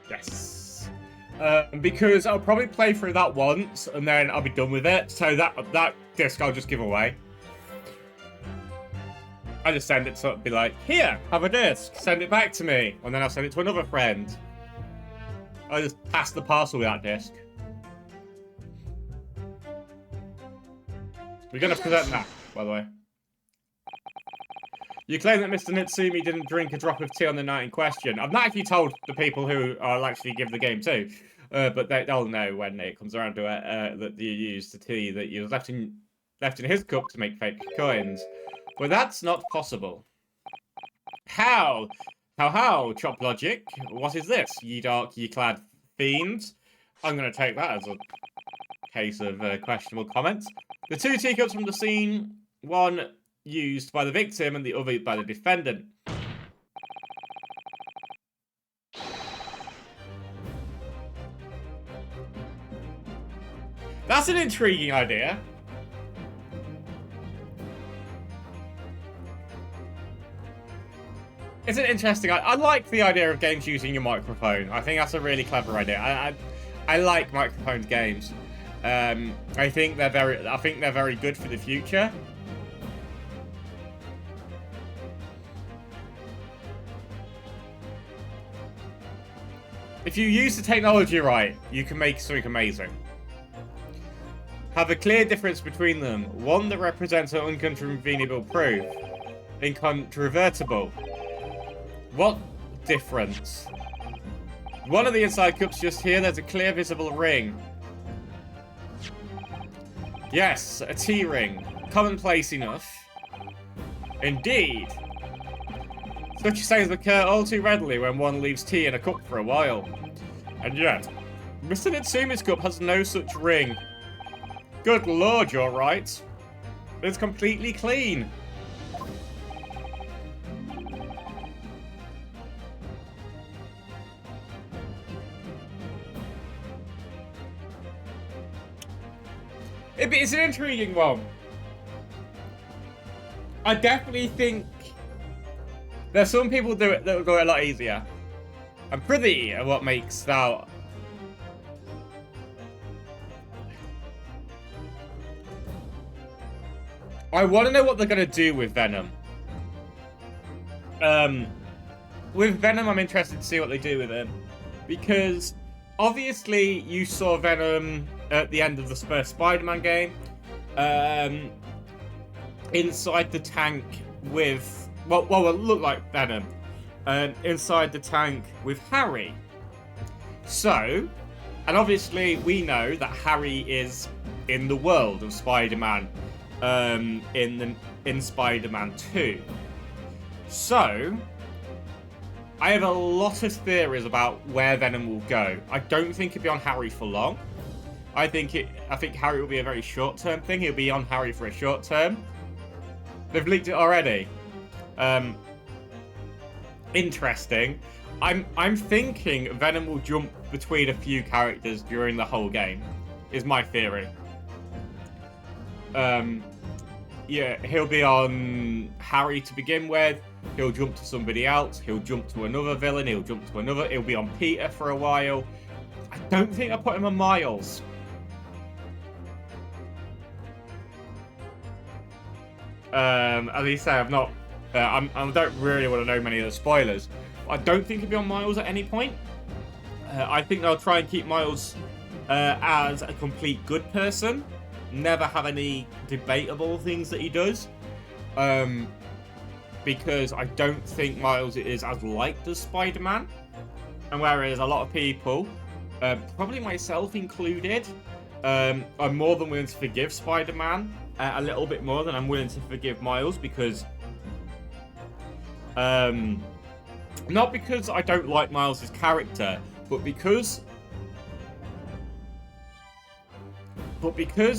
Yes. Because I'll probably play through that once and then I'll be done with it. So that disc I'll just give away. I just send it to be like, here, have a disc. Send it back to me. And then I'll send it to another friend. I'll just pass the parcel with that disc. We're going to present that, by the way. You claim that Mr. Nitsumi didn't drink a drop of tea on the night in question. I've not actually told the people who I'll actually give the game to, but they'll know when it comes around to it that you used the tea that you left in his cup to make fake coins. But that's not possible. How? How? Chop logic? What is this, ye dark, ye clad fiends? I'm going to take that as a case of questionable comments. The two teacups from the scene, one used by the victim and the other by the defendant. That's an intriguing idea. It's an interesting. I like the idea of games using your microphone. I think that's a really clever idea. I like microphoned games. I think they're very good for the future. If you use the technology right, you can make something amazing. Have a clear difference between them. One that represents an incontrovertible proof. Incontrovertible. What difference? One of the inside cups just here, there's a clear visible ring. Yes, a tea ring. Commonplace enough. Indeed. Such things occur all too readily when one leaves tea in a cup for a while. And yet, Mr. Natsumi's cup has no such ring. Good lord, you're right. It's completely clean. It's an intriguing one. I definitely think there's some people do it that will go a lot easier. And prithee are what makes thou. I want to know what they're going to do with Venom. With Venom, I'm interested to see what they do with him. Because, obviously, you saw Venom at the end of the first Spider-Man game. Inside the tank with... Well, it looked like Venom. Inside the tank with Harry. So, and obviously, we know that Harry is in the world of Spider-Man. In Spider-Man 2. So, I have a lot of theories about where Venom will go. I don't think it'll be on Harry for long. I think Harry will be a very short-term thing. He'll be on Harry for a short term. They've leaked it already. Interesting. I'm thinking Venom will jump between a few characters during the whole game. Is my theory. Yeah, he'll be on Harry to begin with. He'll jump to somebody else. He'll jump to another villain. He'll jump to another. He'll be on Peter for a while. I don't think I'll put him on Miles. As you say, I've not. I don't really want to know many of the spoilers. I don't think he'll be on Miles at any point. I think they'll try and keep Miles as a complete good person. Never have any debatable things that he does. Because I don't think Miles is as liked as Spider-Man. And whereas a lot of people, probably myself included, I'm more than willing to forgive Spider-Man a little bit more than I'm willing to forgive Miles because... not because I don't like Miles' character, but because,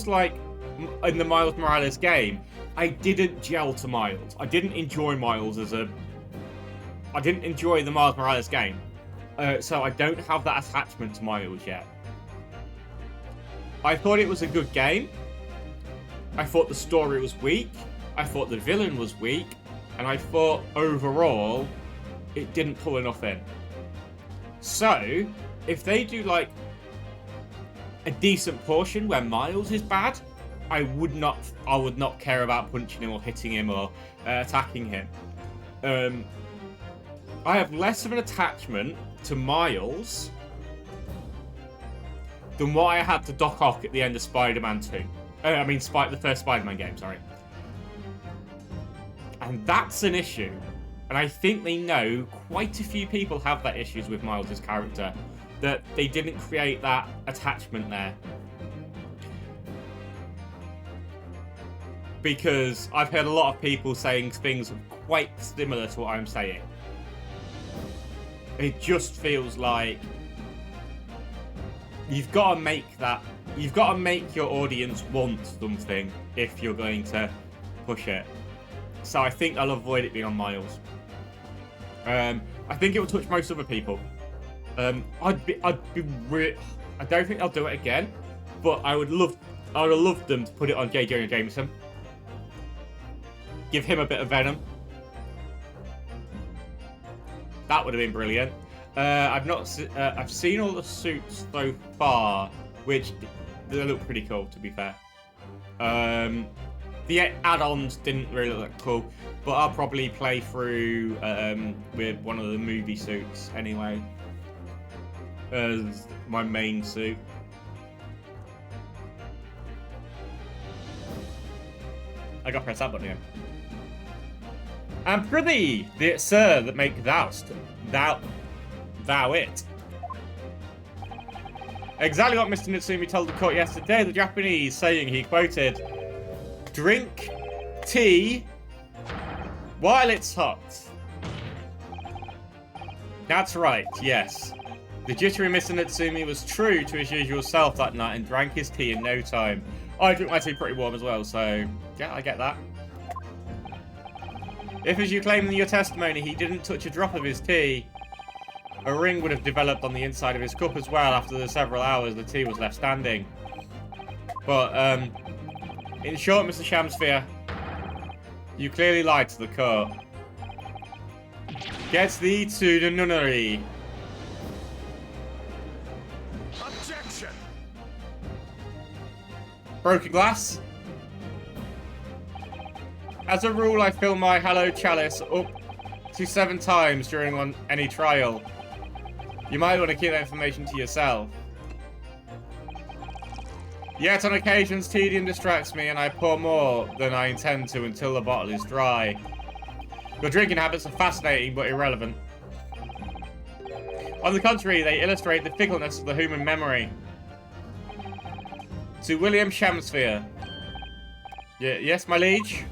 like, in the Miles Morales game, I didn't gel to Miles. I didn't enjoy Miles I didn't enjoy the Miles Morales game. So I don't have that attachment to Miles yet. I thought it was a good game. I thought the story was weak. I thought the villain was weak. And I thought, overall, it didn't pull enough in. So, if they do, like, a decent portion where Miles is bad, I would not care about punching him or hitting him or attacking him. I have less of an attachment to Miles than what I had to Doc Ock at the end of Spider-Man 2. The first Spider-Man game, sorry. And that's an issue. And I think they know quite a few people have that issues with Miles' character. That they didn't create that attachment there. Because I've heard a lot of people saying things quite similar to what I'm saying. It just feels like you've got to make your audience want something if you're going to push it. So I think I'll avoid it being on Miles. I think it will touch most other people. I don't think I'll do it again, but I would have loved them to put it on J. Jonah Jameson. Give him a bit of Venom. That would have been brilliant. I've seen all the suits so far, which they look pretty cool, to be fair. The add-ons didn't really look cool, but I'll probably play through with one of the movie suits anyway, as my main suit. I gotta press that button again. And prithee, the sir that make thou it. Exactly what Mr. Natsumi told the court yesterday. The Japanese saying, he quoted, "Drink tea while it's hot." That's right, yes. The jittery Mr. Natsumi was true to his usual self that night and drank his tea in no time. I drink my tea pretty warm as well, so yeah, I get that. If, as you claim in your testimony, he didn't touch a drop of his tea, a ring would have developed on the inside of his cup as well after the several hours the tea was left standing. But, in short, Mr. Shamsphere, you clearly lied to the court. Get thee to the nunnery. Objection! Broken glass. As a rule, I fill my hallowed chalice up to 7 times during any trial. You might want to keep that information to yourself. Yet on occasions, tedium distracts me and I pour more than I intend to until the bottle is dry. Your drinking habits are fascinating but irrelevant. On the contrary, they illustrate the fickleness of the human memory. To William Shamsphere. Yes, my liege?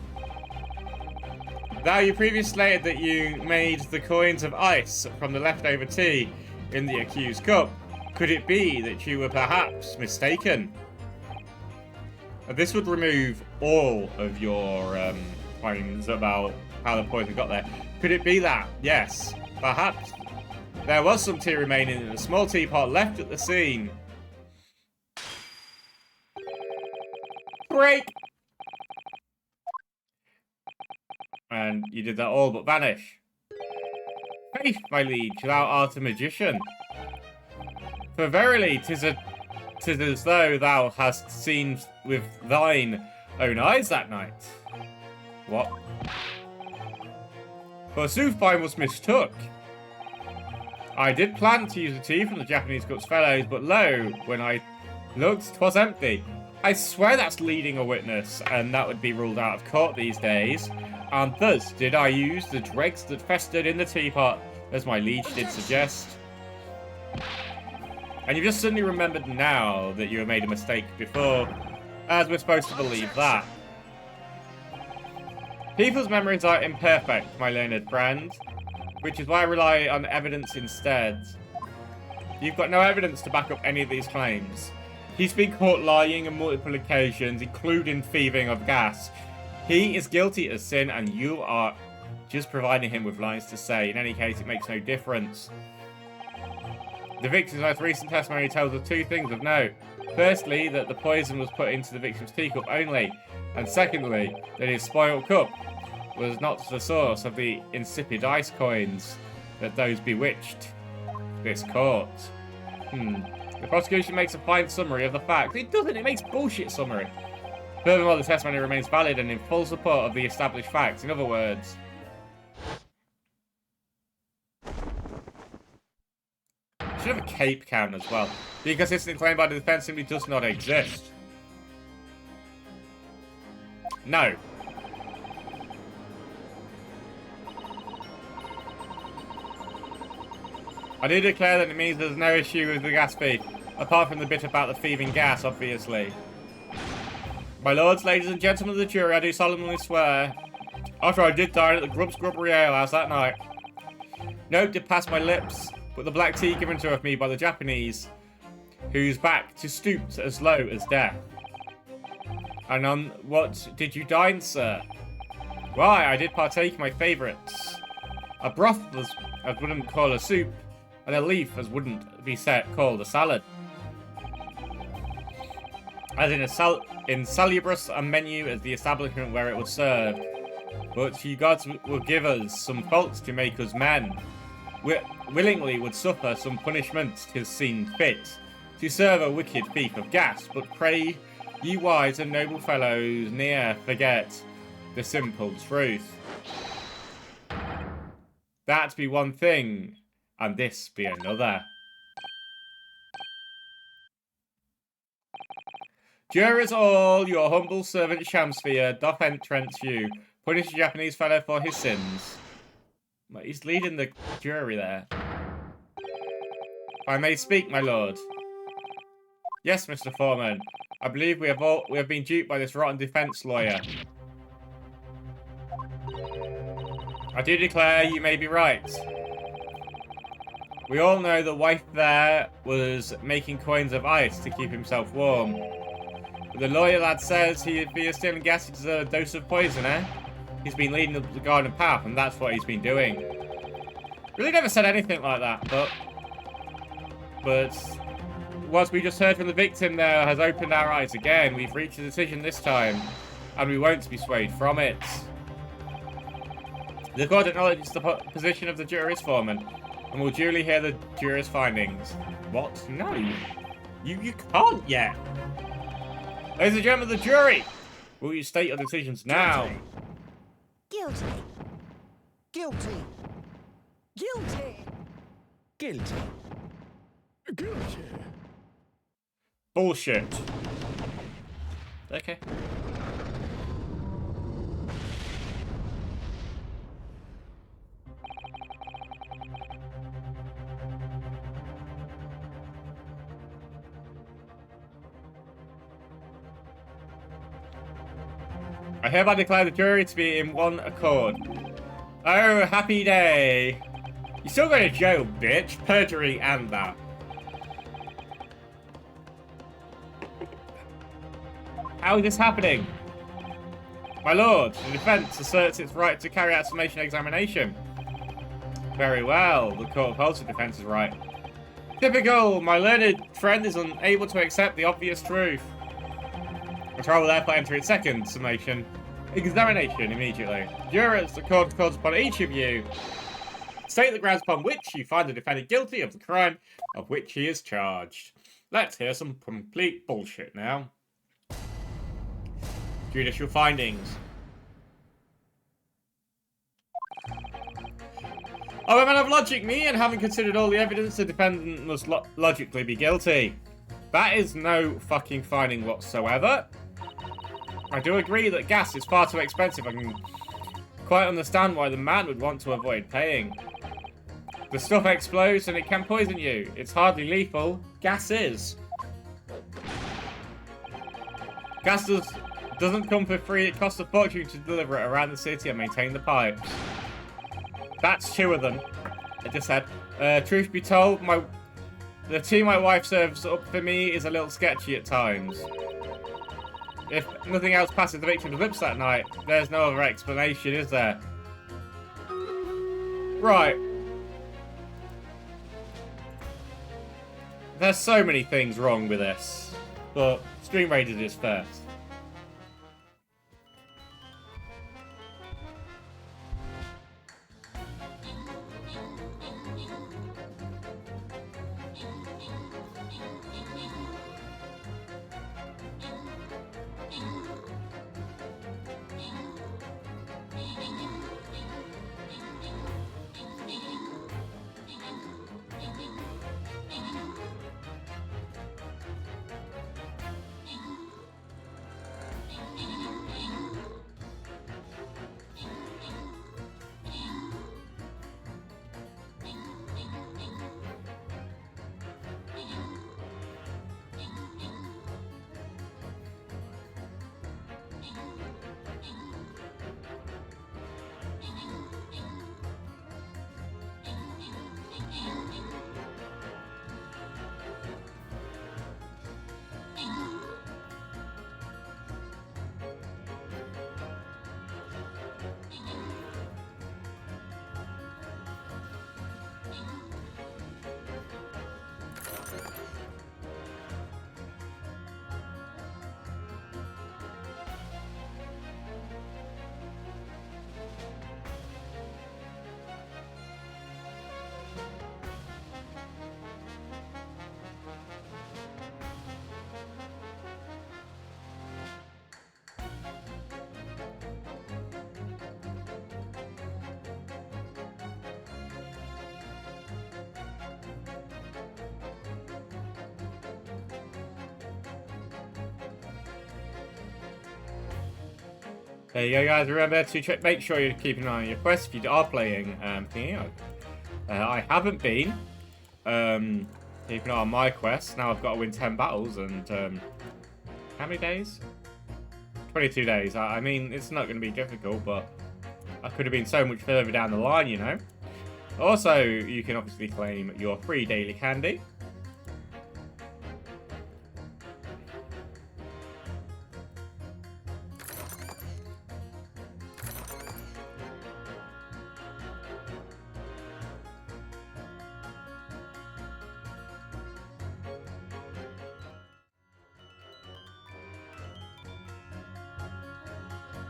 Thou, you previously stated that you made the coins of ice from the leftover tea in the accused cup. Could it be that you were perhaps mistaken? This would remove all of your claims about how the poison got there. Could it be that? Yes, perhaps. There was some tea remaining in a small teapot left at the scene. Break! And you did that all but vanish. Faith, my liege, thou art a magician. For verily, 'tis as though thou hast seen with thine own eyes that night. What? Forsooth, I was mistook. I did plan to use the tea from the Japanese cook's fellows, but lo, when I looked, 'twas empty. I swear that's leading a witness, and that would be ruled out of court these days. And thus did I use the dregs that festered in the teapot, as my liege did suggest. And you've just suddenly remembered now that you have made a mistake before, as we're supposed to believe that. People's memories are imperfect, my learned friend, which is why I rely on evidence instead. You've got no evidence to back up any of these claims. He's been caught lying on multiple occasions, including thieving of gas. He is guilty of sin, and you are just providing him with lines to say. In any case, it makes no difference. The victim's most recent testimony tells us 2 things of note. Firstly, that the poison was put into the victim's teacup only, and secondly, that his spoiled cup was not the source of the insipid ice coins that those bewitched this court. The prosecution makes a fine summary of the facts. It doesn't, it makes bullshit summary. Furthermore, the testimony remains valid and in full support of the established facts. In other words, should have a cape count as well. The inconsistent claim by the defense simply does not exist. No. I do declare that it means there's no issue with the gas fee, apart from the bit about the thieving gas, obviously. My lords, ladies and gentlemen of the jury, I do solemnly swear, after I did dine at the Grub Scrubbery Ale House that night, note did pass my lips, but the black tea given to me by the Japanese, whose back to stooped as low as death. And on what did you dine, sir? Why, I did partake my favourites. A broth as wouldn't call a soup, and a leaf as wouldn't be called a salad. As in salubrious a menu as the establishment where it was served. But you gods will give us some faults to make us men. We willingly would suffer some punishment 'tis seen fit, to serve a wicked thief of gas, but pray ye wise and noble fellows ne'er forget the simple truth. That be one thing, and this be another. Jurors all, your humble servant Shamsphere doth entreat you. Punish the Japanese fellow for his sins. He's leading the jury there. If I may speak, my lord. Yes, Mr. Foreman. I believe we have been duped by this rotten defense lawyer. I do declare you may be right. We all know the wife there was making coins of ice to keep himself warm. But the lawyer lad says if he is stealing gas, he deserves a dose of poison, eh? He's been leading the garden path, and that's what he's been doing. Really never said anything like that, but what we just heard from the victim there has opened our eyes again. We've reached a decision this time, and we won't be swayed from it. The court acknowledges the position of the jurist, Foreman, and will duly hear the juror's findings. What? No. You can't yet. Ladies and gentlemen of the jury, will you state your decisions now? Guilty. Guilty. Guilty. Guilty. Guilty. Bullshit. Okay. I hereby declare the jury to be in one accord. Oh, happy day. You still go to jail, bitch. Perjury and that. How is this happening? My lord, the defense asserts its right to carry out summation examination. Very well, the court upholds the defense's right. Typical, my learned friend is unable to accept the obvious truth. The trial will therefore enter its second summation examination immediately. Jurors, the court calls upon each of you state the grounds upon which you find the defendant guilty of the crime of which he is charged. Let's hear some complete bullshit now. Judicial findings. I'm a man of logic, me, and having considered all the evidence, the defendant must logically be guilty. That is no fucking finding whatsoever. I do agree that gas is far too expensive. I can quite understand why the man would want to avoid paying. The stuff explodes and it can poison you. It's hardly lethal. Gas is. Gas doesn't come for free. It costs a fortune to deliver it around the city and maintain the pipes. That's two of them. I just said. Truth be told, the tea my wife serves up for me is a little sketchy at times. If nothing else passes the victim's lips that night, there's no other explanation, is there? Right. There's so many things wrong with this, but Stream Raiders is first. There you go, guys. Remember to make sure you keep an eye on your quests if you are playing thingy. I haven't been. Keeping on my quest. Now I've got to win 10 battles and how many days? 22 days. I mean, it's not going to be difficult, but I could have been so much further down the line, you know. Also, you can obviously claim your free daily candy.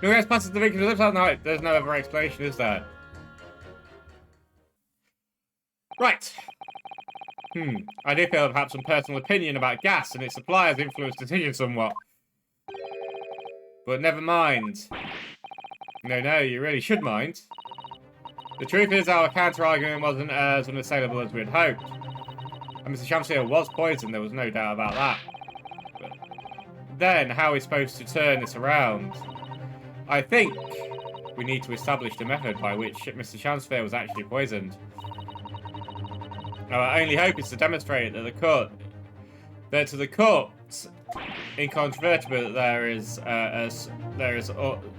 Who gets past the victim lives out night? There's no other explanation, is there? Right. I do feel I've had some personal opinion about gas and its supply has influenced decisions somewhat. But never mind. No, you really should mind. The truth is our counter-argument wasn't as unassailable as we had hoped. And Mr. Chancellor was poisoned, there was no doubt about that. But then, how are we supposed to turn this around? I think we need to establish the method by which Mr. Chancellor was actually poisoned. Our only hope is to demonstrate that to the court's incontrovertible that there is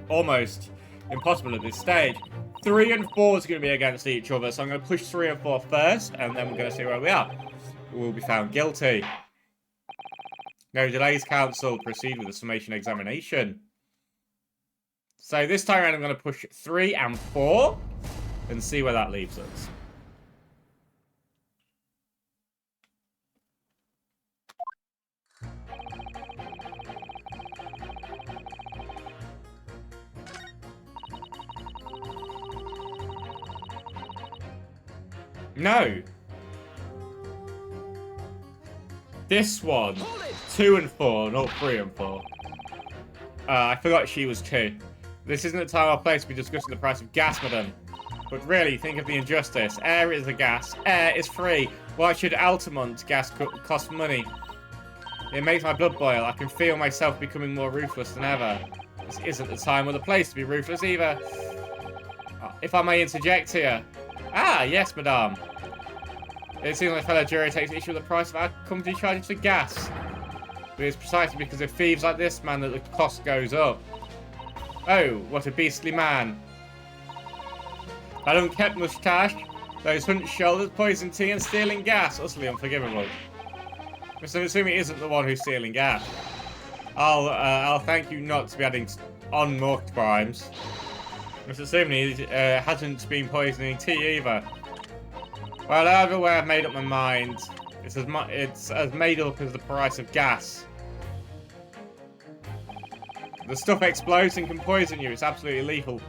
almost impossible at this stage. 3 and 4 is going to be against each other, so I'm going to push 3 and 4 first, and then we're going to see where we are. We'll be found guilty. No delays, counsel. Proceed with the summation examination. So this time around, I'm going to push 3 and 4 and see where that leaves us. No. This one, 2 and 4, not 3 and 4. I forgot she was 2. This isn't the time or place to be discussing the price of gas, madam. But really, think of the injustice. Air is the gas. Air is free. Why should Altamont gas cost money? It makes my blood boil. I can feel myself becoming more ruthless than ever. This isn't the time or the place to be ruthless either. If I may interject here. Ah, yes, madame. It seems like fellow jury takes issue with the price of our company charges for gas. But it's precisely because of thieves like this man that the cost goes up. Oh, what a beastly man. That unkempt moustache, those hunched shoulders, poison tea and stealing gas. Utterly unforgivable. Mr. Mitsumi isn't the one who's stealing gas. I'll thank you not to be adding on more crimes. Mr. Mitsumi hasn't been poisoning tea either. Well, either way, I've made up my mind. It's as made up as the price of gas. The stuff explodes and can poison you. It's absolutely lethal.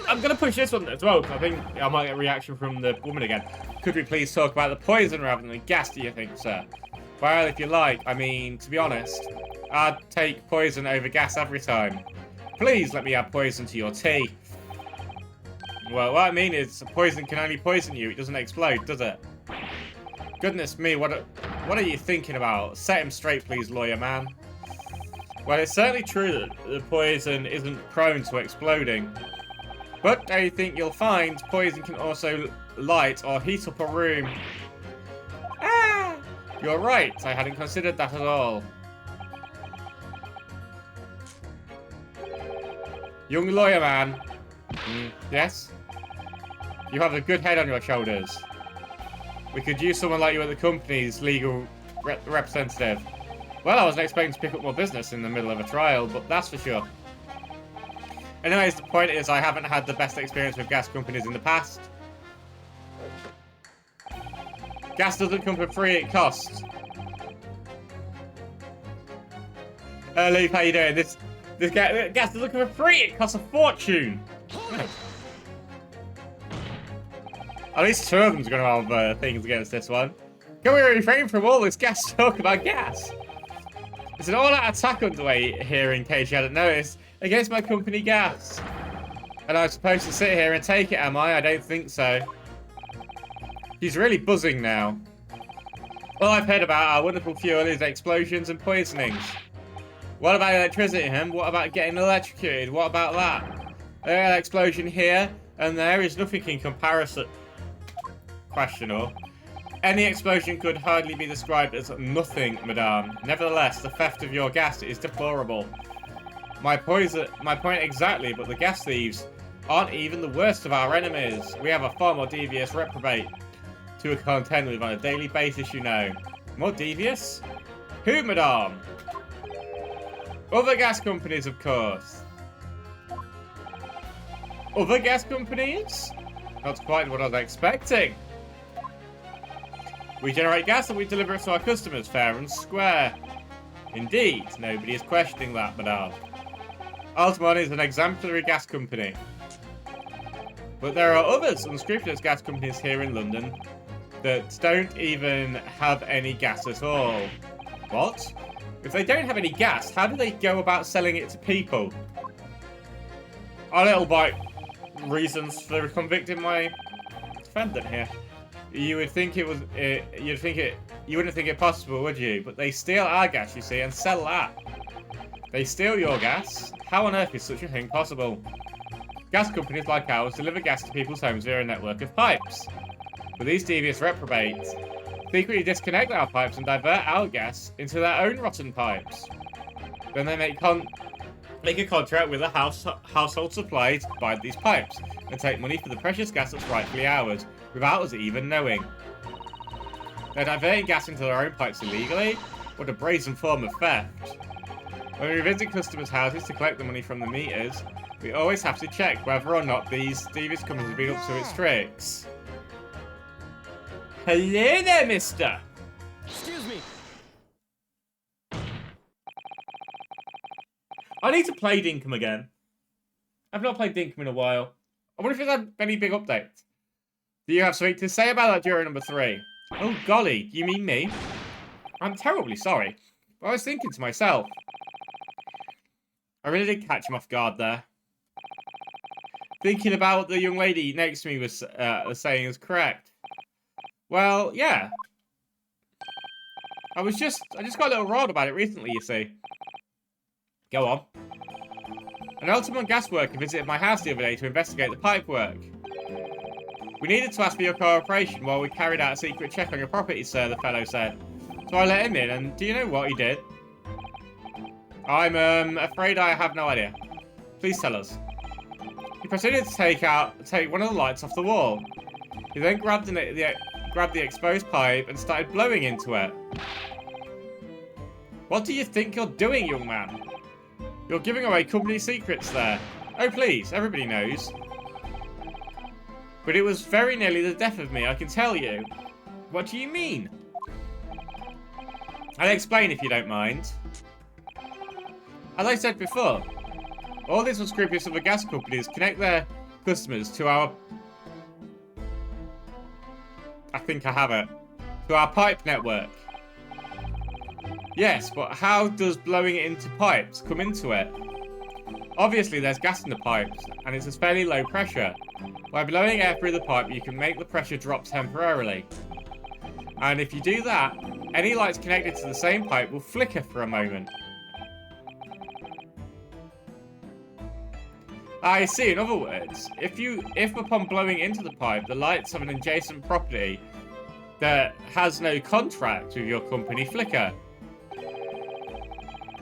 I'm going to push this one as well, because I think I might get a reaction from the woman again. Could we please talk about the poison rather than the gas, do you think, sir? Well, if you like. I mean, to be honest, I'd take poison over gas every time. Please let me add poison to your tea. Well, what I mean is, poison can only poison you. It doesn't explode, does it? Goodness me, what are you thinking about? Set him straight, please, lawyer man. Well, it's certainly true that the poison isn't prone to exploding. But I think you'll find poison can also light or heat up a room. Ah! You're right, I hadn't considered that at all. Young lawyer man. Yes? You have a good head on your shoulders. We could use someone like you at the company's legal representative. Well, I wasn't expecting to pick up more business in the middle of a trial, but that's for sure. Anyways, the point is I haven't had the best experience with gas companies in the past. Gas doesn't come for free, it costs. Luke, how you doing? This gas doesn't come for free, it costs a fortune. At least 2 of them's going to have things against this one. Can we refrain from all this gas talk about gas? There's an all-out attack underway here, in case you hadn't noticed, against my company gas. And I'm supposed to sit here and take it, am I? I don't think so. He's really buzzing now. All I've heard about our wonderful fuel is explosions and poisonings. What about electricity, him? What about getting electrocuted? What about that? An explosion here and there is nothing in comparison. Questionable. Any explosion could hardly be described as nothing, madame. Nevertheless, the theft of your gas is deplorable. My point exactly, but the gas thieves aren't even the worst of our enemies. We have a far more devious reprobate to contend with on a daily basis, you know. More devious? Who, madame? Other gas companies, of course. Other gas companies? Not quite what I was expecting. We generate gas and we deliver it to our customers, fair and square. Indeed, nobody is questioning that, madame. Altamont is an exemplary gas company. But there are others unscrupulous gas companies here in London that don't even have any gas at all. What? If they don't have any gas, how do they go about selling it to people? A little bite reasons for convicting my defendant here. You would think it was, you wouldn't think it possible, would you? But they steal our gas, you see, and sell that. They steal your gas? How on earth is such a thing possible? Gas companies like ours deliver gas to people's homes via a network of pipes. But these devious reprobates secretly disconnect our pipes and divert our gas into their own rotten pipes. Then they make a contract with a household supply to buy these pipes and take money for the precious gas that's rightfully ours, without us even knowing. They're diverting gas into their own pipes illegally? What a brazen form of theft. When we visit customers' houses to collect the money from the meters, we always have to check whether or not these devious companies have been up to its tricks. Hello there, mister! Excuse me. I need to play Dinkum again. I've not played Dinkum in a while. I wonder if it's had any big updates. Do you have something to say about that during number 3? Oh golly, you mean me? I'm terribly sorry, but I was thinking to myself. I really did catch him off guard there. Thinking about what the young lady next to me was saying is correct. Well, yeah. I just got a little riled about it recently, you see. Go on. An Altamont gas worker visited my house the other day to investigate the pipe work. We needed to ask for your cooperation while we carried out a secret check on your property, sir, the fellow said. So I let him in, and do you know what he did? I'm afraid I have no idea. Please tell us. He proceeded to take one of the lights off the wall. He then grabbed the exposed pipe and started blowing into it. What do you think you're doing, young man? You're giving away company secrets there. Oh please, everybody knows. But it was very nearly the death of me, I can tell you. What do you mean? I'll explain if you don't mind. As I said before, all these unscrupulous other gas companies connect their customers to our... I think I have it. To our pipe network. Yes, but how does blowing it into pipes come into it? Obviously there's gas in the pipes, and it's a fairly low pressure. By blowing air through the pipe, you can make the pressure drop temporarily. And if you do that, any lights connected to the same pipe will flicker for a moment. I see, in other words, if upon blowing into the pipe, the lights of an adjacent property that has no contract with your company flicker.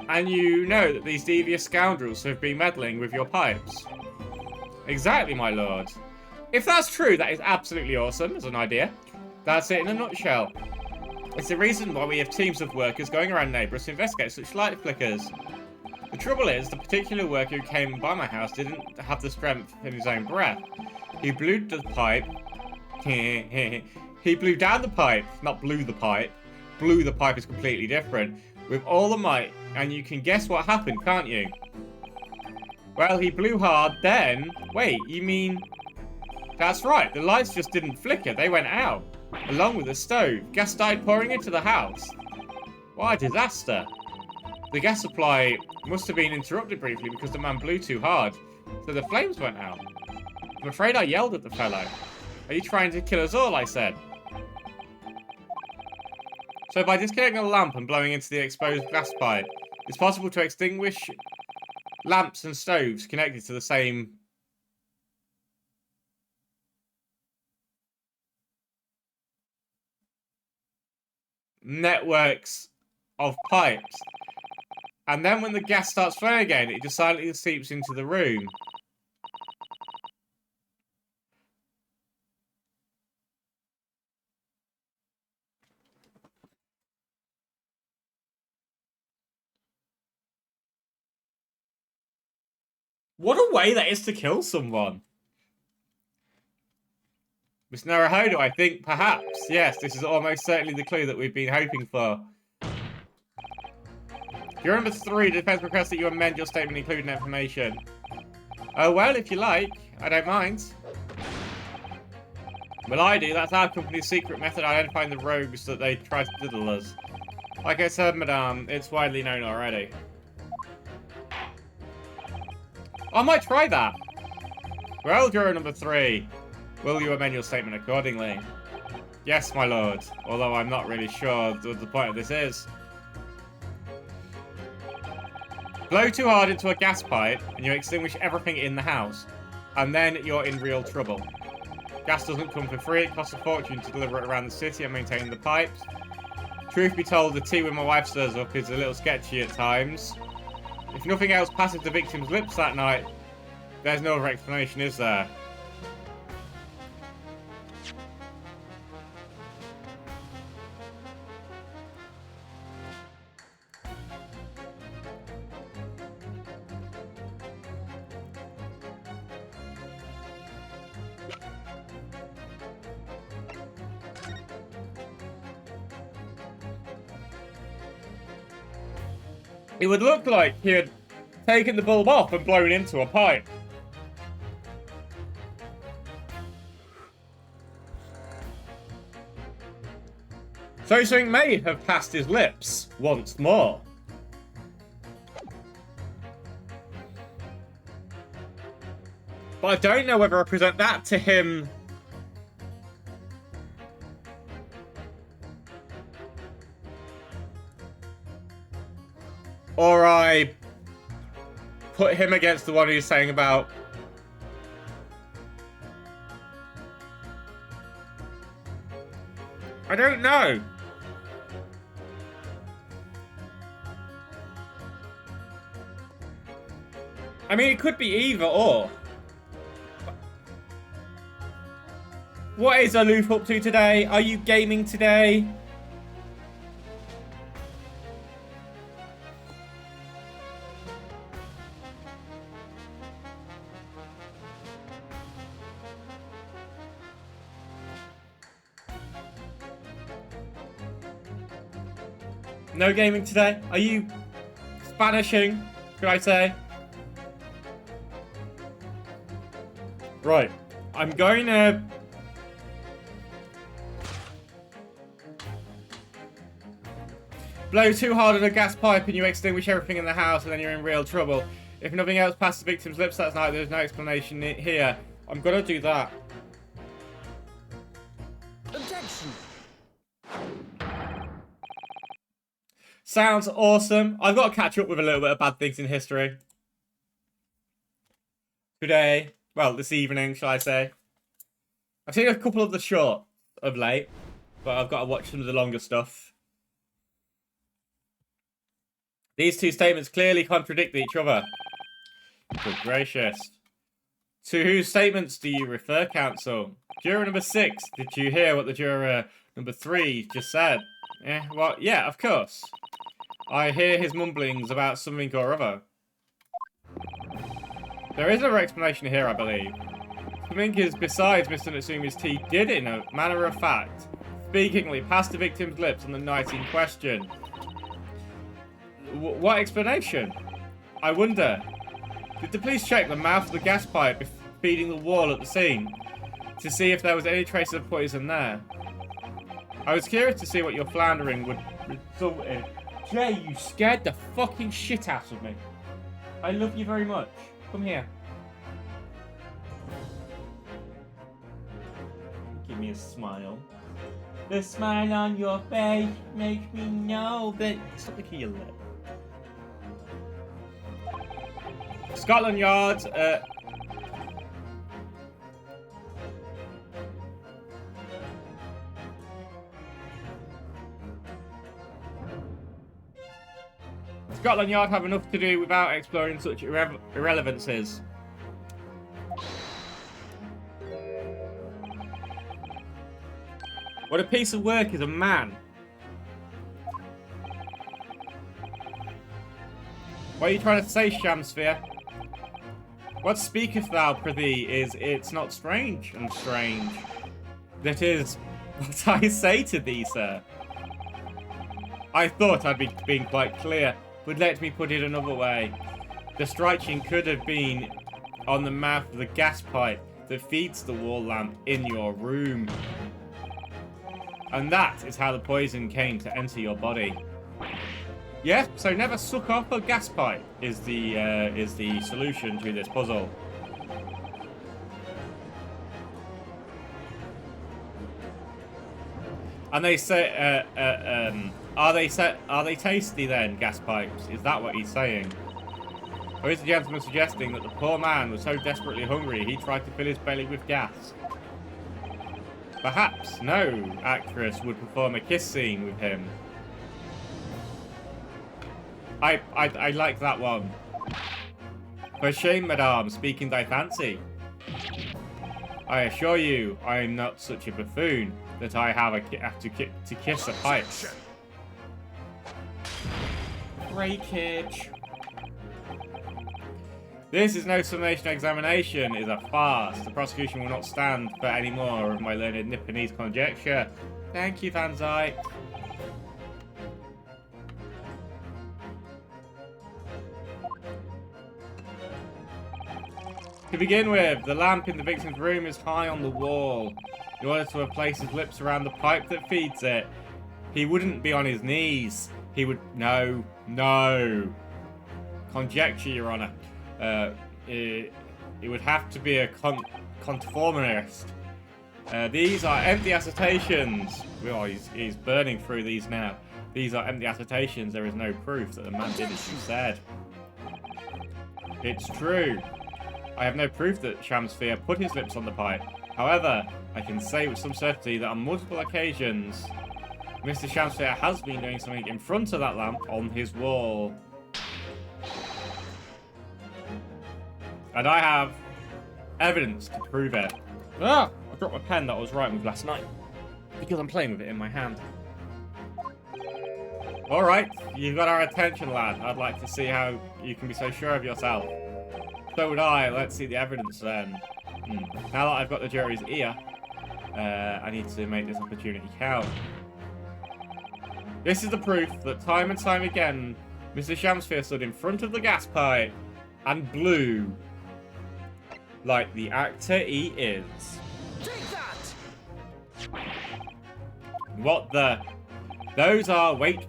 And you know that these devious scoundrels have been meddling with your pipes. Exactly, my lord. If that's true, that is absolutely awesome as an idea. That's it in a nutshell. It's the reason why we have teams of workers going around neighbours to investigate such light flickers. The trouble is, the particular worker who came by my house didn't have the strength in his own breath. He blew the pipe. He blew down the pipe, not blew the pipe. Blew the pipe is completely different. With all the might, and you can guess what happened, can't you? Well, he blew hard, then... Wait, you mean... That's right, the lights just didn't flicker, they went out. Along with the stove. Gas started pouring into the house. What a disaster. The gas supply must have been interrupted briefly because the man blew too hard, so the flames went out. I'm afraid I yelled at the fellow. Are you trying to kill us all, I said. So by disconnecting a lamp and blowing into the exposed gas pipe, it's possible to extinguish lamps and stoves connected to the same... networks of pipes. And then when the gas starts flowing again, it just silently seeps into the room. What a way that is to kill someone. Miss Naruhodo, I think, perhaps. Yes, this is almost certainly the clue that we've been hoping for. Juror number 3, the defense requests that you amend your statement including information. Oh, well, if you like. I don't mind. Well, I do. That's our company's secret method of identifying the rogues that they try to diddle us. Like I said, madame, it's widely known already. I might try that. Well, juror number 3, will you amend your statement accordingly? Yes, my lord. Although I'm not really sure what the point of this is. Blow too hard into a gas pipe and you extinguish everything in the house. And then you're in real trouble. Gas doesn't come for free. It costs a fortune to deliver it around the city and maintain the pipes. Truth be told, the tea when my wife stirs up is a little sketchy at times. If nothing else passes the victim's lips that night, there's no other explanation, is there? It would look like he had taken the bulb off and blown into a pipe. So something may have passed his lips once more. But I don't know whether I present that to him or I put him against the one who's saying about I don't know. I mean, it could be either or. What is Aloof up to today? Are you gaming today? No gaming today? Are you Spanishing, could I say? Right. I'm going to... blow too hard on a gas pipe and you extinguish everything in the house and then you're in real trouble. If nothing else passed the victim's lips that night, there's no explanation here. I'm going to do that. Objection. Sounds awesome. I've got to catch up with a little bit of bad things in history. Today. Well, this evening, shall I say. I've seen a couple of the short of late, but I've got to watch some of the longer stuff. These two statements clearly contradict each other. Good gracious. To whose statements do you refer, counsel? Juror number 6, did you hear what the juror number 3 just said? Well, yeah, of course. I hear his mumblings about something or other. There is another explanation here, I believe. Something is besides Mr. Natsumi's tea did, in a manner of fact, speakingly pass the victim's lips on the night in question. What explanation? I wonder. Did the police check the mouth of the gas pipe before feeding the wall at the scene to see if there was any trace of poison there? I was curious to see what your floundering would result in. Jay, you scared the fucking shit out of me. I love you very much. Come here. Give me a smile. The smile on your face makes me know that... Stop licking your lip. Scotland Yard, Scotland Yard have enough to do without exploring such irrelevances. What a piece of work is a man. What are you trying to say, Shamsphere? What speaketh thou, prithee, is it's not strange and strange. That is what I say to thee, sir. I thought I'd be being quite clear, but let me put it another way. The striking could have been on the mouth of the gas pipe that feeds the wall lamp in your room. And that is how the poison came to enter your body. Yeah, so never suck off a gas pipe is the solution to this puzzle. And they say, are they tasty then, gas pipes? Is that what he's saying? Or is the gentleman suggesting that the poor man was so desperately hungry he tried to fill his belly with gas? Perhaps no actress would perform a kiss scene with him. I like that one. For shame, madame, speaking thy fancy. I assure you, I am not such a buffoon that I have to kiss a pipe. Breakage. This is no summation examination, is a farce. The prosecution will not stand for any more of my learned Nipponese conjecture. Thank you, Vanzai. To begin with, the lamp in the victim's room is high on the wall. In order to place his lips around the pipe that feeds it, he wouldn't be on his knees. He would... No. Conjecture, Your Honor. It would have to be a conformist. These are empty assertions. Oh, he's burning through these now. These are empty assertions. There is no proof that the man did as you said. It's true. I have no proof that Shamsphere put his lips on the pipe. However, I can say with some certainty that on multiple occasions, Mr. Shamsphere has been doing something in front of that lamp on his wall. And I have evidence to prove it. Ah! I dropped my pen that I was writing with last night. Because I'm playing with it in my hand. Alright, you've got our attention, lad. I'd like to see how you can be so sure of yourself. So would I. Let's see the evidence then. Now that I've got the jury's ear, I need to make this opportunity count. This is the proof that time and time again, Mr. Shamsphere stood in front of the gas pipe and blew like the actor he is. Take that! What the? Those are, wait,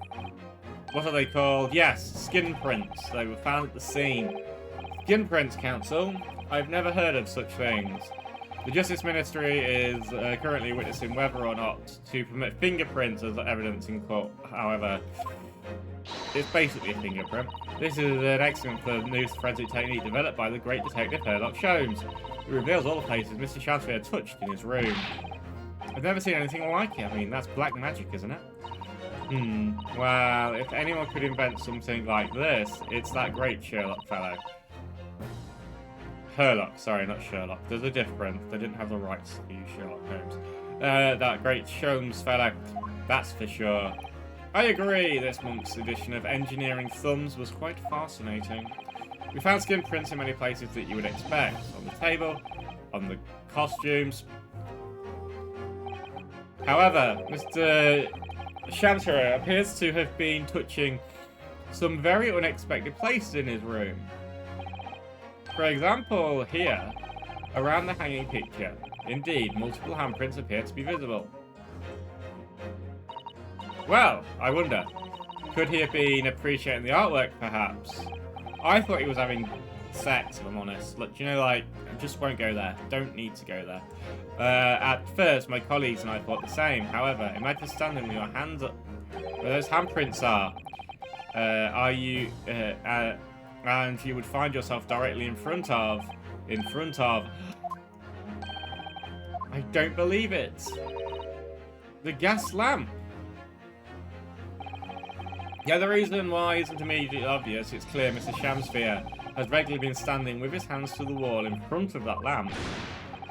what are they called? Yes, skin prints. They were found at the scene. Skin prints, counsel. I've never heard of such things. The Justice Ministry is currently witnessing whether or not to permit fingerprints as evidence in court. However, it's basically a fingerprint. This is an excellent new forensic technique developed by the great detective Sherlock Holmes. It reveals all the places Mr. Shamsphere touched in his room. I've never seen anything like it. I mean, that's black magic, isn't it? Well, if anyone could invent something like this, it's that great Sherlock fellow. Herlock, sorry, not Sherlock. There's a difference. They didn't have the rights to use Sherlock Holmes. That great Holmes fellow, that's for sure. I agree, this month's edition of Engineering Thumbs was quite fascinating. We found skin prints in many places that you would expect. On the table, on the costumes. However, Mr. Shamsphere appears to have been touching some very unexpected places in his room. For example, here, around the hanging picture, indeed, multiple handprints appear to be visible. Well, I wonder, could he have been appreciating the artwork, perhaps? I thought he was having sex, if I'm honest. Look, you know, like, I just won't go there. Don't need to go there. At first, my colleagues and I thought the same. However, imagine standing with your hands up where those handprints are. And you would find yourself directly in front of... I don't believe it. The gas lamp. Yeah, the reason why isn't immediately obvious. It's clear Mr. Shamsphere has regularly been standing with his hands to the wall in front of that lamp.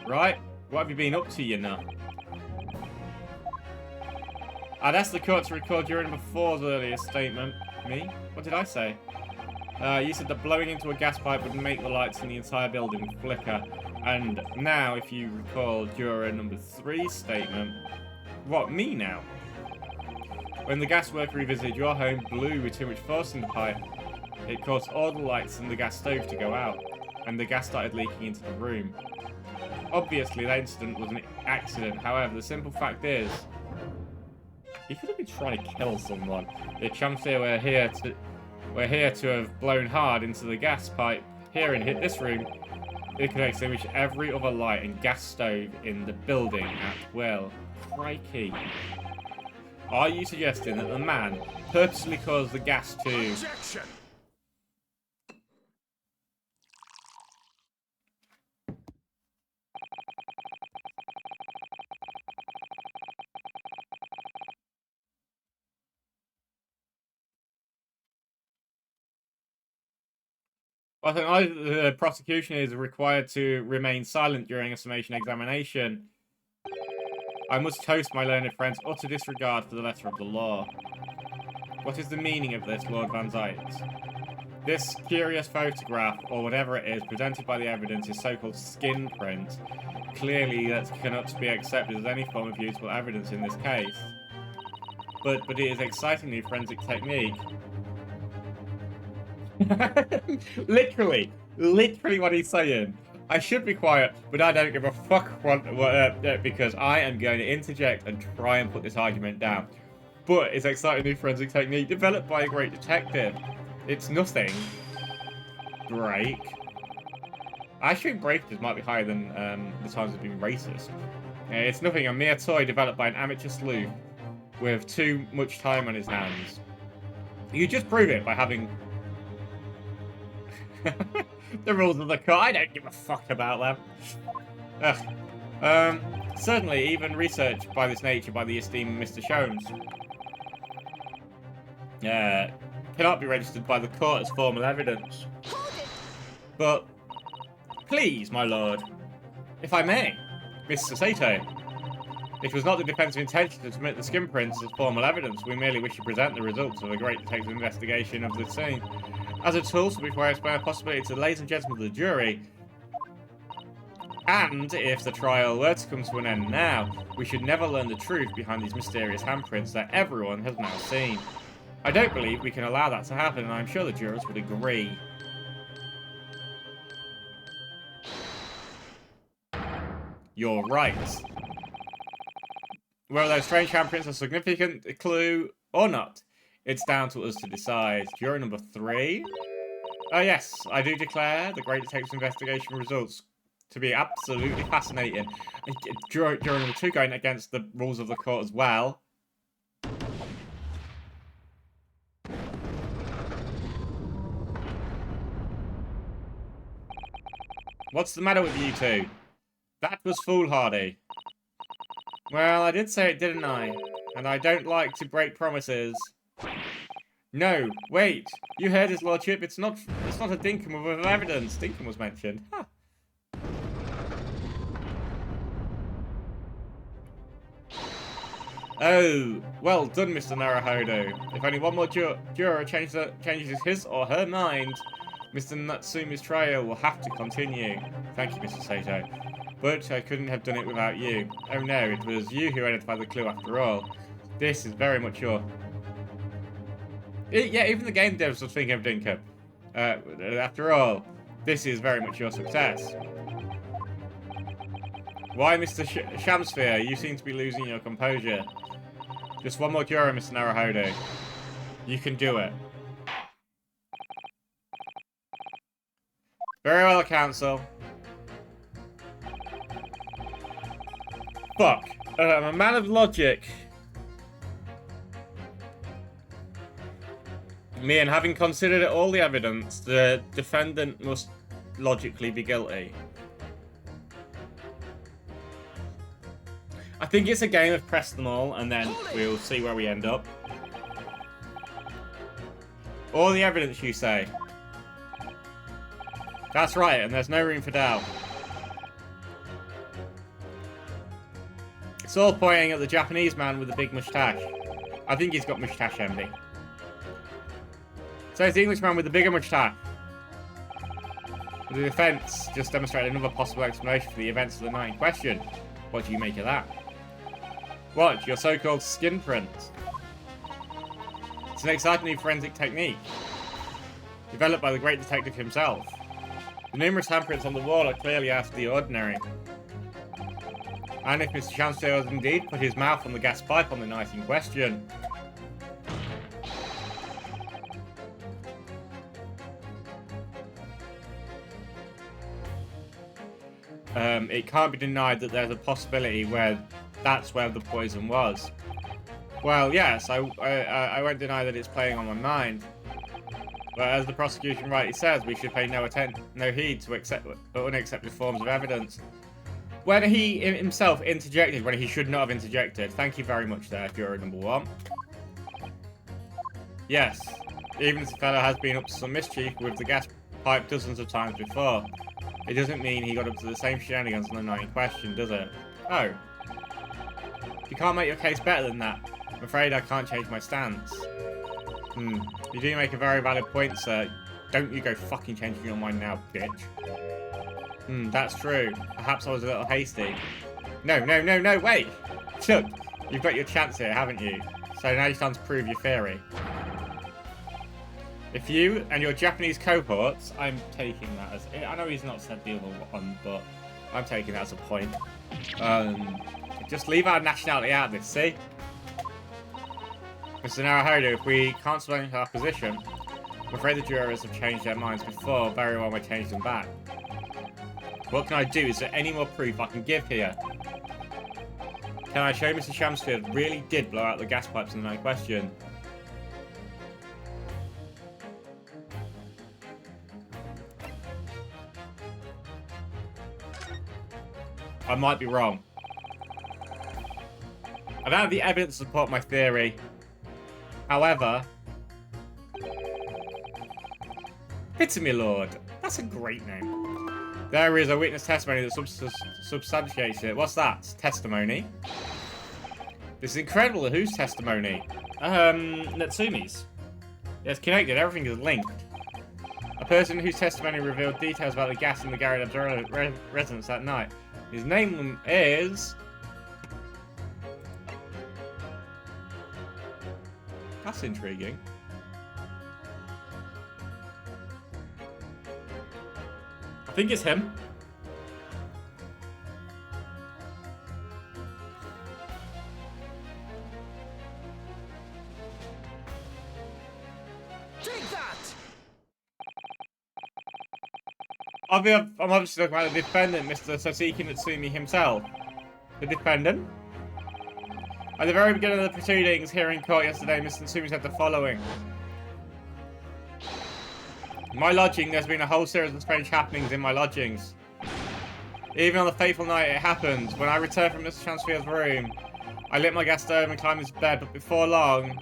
Right? What have you been up to, you know? I'd asked the court to record your number 4's earlier statement. Me? What did I say? You said that blowing into a gas pipe would make the lights in the entire building flicker. And now, if you recall juror number 3's statement... What, me now? When the gas worker revisited your home blew with too much force in the pipe, it caused all the lights in the gas stove to go out, and the gas started leaking into the room. Obviously, that incident was an accident. However, the simple fact is, he could have been trying to kill someone. The Shamsphere were here to have blown hard into the gas pipe here and hit this room. It could extinguish every other light and gas stove in the building at will. Crikey. Are you suggesting that the man purposely caused the gas to... Objection! I think either the prosecution is required to remain silent during a summation examination. I must toast my learned friend's utter disregard for the letter of the law. What is the meaning of this, Lord Van Zyte? This curious photograph, or whatever it is, presented by the evidence is so-called skin print. Clearly, that cannot be accepted as any form of useful evidence in this case. But it is exciting new forensic technique. Literally what he's saying. I should be quiet, but I don't give a fuck because I am going to interject and try and put this argument down. But it's exciting new forensic technique developed by a great detective. It's nothing. Break. I think breakers might be higher than the times of being racist. It's nothing, a mere toy developed by an amateur sleuth with too much time on his hands. You just prove it by having... the rules of the court, I don't give a fuck about them. Certainly, even research by this nature by the esteemed Mr. Shones cannot be registered by the court as formal evidence. But, please, my lord, if I may, Mr. Sato, it was not the defense's intention to submit the skin prints as formal evidence. We merely wish to present the results of a great detective investigation of the scene. As a tool, so before I explain a possibility to the ladies and gentlemen of the jury, and if the trial were to come to an end now, we should never learn the truth behind these mysterious handprints that everyone has now seen. I don't believe we can allow that to happen, and I'm sure the jurors would agree. You're right. Whether those strange handprints are a significant clue or not, it's down to us to decide. Juror number 3? Oh yes, I do declare the Great Detective's investigation results to be absolutely fascinating. Juror number 2 going against the rules of the court as well. What's the matter with you two? That was foolhardy. Well, I did say it, didn't I? And I don't like to break promises. No, wait. You heard his lordship. It's not a dinkum of evidence. Dinkum was mentioned. Huh. Oh, well done, Mr. Naruhodo. If only one more juror changes his or her mind, Mr. Natsumi's trial will have to continue. Thank you, Mr. Sato. But I couldn't have done it without you. Oh no, it was you who identified the clue after all. This is very much your... Yeah, even the game devs were thinking of Dinkum. After all, this is very much your success. Why, Mr. Shamsphere? You seem to be losing your composure. Just one more juror, Mr. Naruhodo. You can do it. Very well, counsel. Fuck. I'm a man of logic. Me, and having considered all the evidence, the defendant must logically be guilty. I think it's a game of press them all, and then we'll see where we end up. All the evidence, you say? That's right, and there's no room for doubt. It's all pointing at the Japanese man with the big moustache. I think he's got moustache envy. So it's the Englishman with the bigger moustache. The defense just demonstrated another possible explanation for the events of the night in question. What do you make of that? What, your so-called skin print? It's an exciting new forensic technique, developed by the great detective himself. The numerous handprints on the wall are clearly out of the ordinary. And if Mr. Chancellor has indeed put his mouth on the gas pipe on the night in question. It can't be denied that there's a possibility where that's where the poison was. Well, yes, I won't deny that it's playing on my mind. But as the prosecution rightly says, we should pay no heed to unaccepted forms of evidence. When he himself interjected when he should not have interjected. Thank you very much there, juror number 1. Yes, even if the fellow has been up to some mischief with the gas pipe dozens of times before, it doesn't mean he got up to the same shenanigans on the night in question, does it? Oh. You can't make your case better than that. I'm afraid I can't change my stance. You do make a very valid point, sir. Don't you go fucking changing your mind now, bitch. That's true. Perhaps I was a little hasty. No, wait! Look, you've got your chance here, haven't you? So now you're time to prove your theory. If you and your Japanese cohorts, I'm taking that as... I know he's not said the other one, but I'm taking that as a point. Just leave our nationality out of this, see? Mr. Naruhodo, if we can't explain our position, I'm afraid the jurors have changed their minds before. Very well, we change them back. What can I do? Is there any more proof I can give here? Can I show Mr. Shamsfield really did blow out the gas pipes in the night question? I might be wrong. I don't have the evidence to support my theory. However... Pity me, Lord. That's a great name. There is a witness testimony that substantiates it. What's that? Testimony? This is incredible. Whose testimony? Natsumi's. It's connected. Everything is linked. A person whose testimony revealed details about the gas in the Garrett residence that night. His name is... That's intriguing. I think it's him. Take that! I'm obviously talking about the defendant, Mr. Sasaki Natsumi himself. The defendant? At the very beginning of the proceedings here in court yesterday, Mr. Natsumi said the following. In my lodging, there's been a whole series of strange happenings in my lodgings. Even on the fateful night it happened, when I returned from Mr. Chancellor's room, I lit my gas stove and climbed his bed, but before long,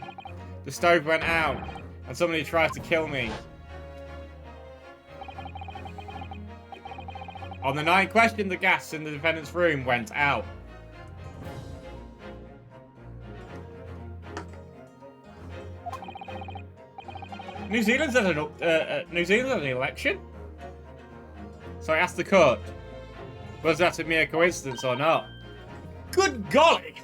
the stove went out, and somebody tried to kill me. On the night in question, the gas in the defendant's room went out. New Zealand's had an election? So I asked the court, was that a mere coincidence or not? Good golly!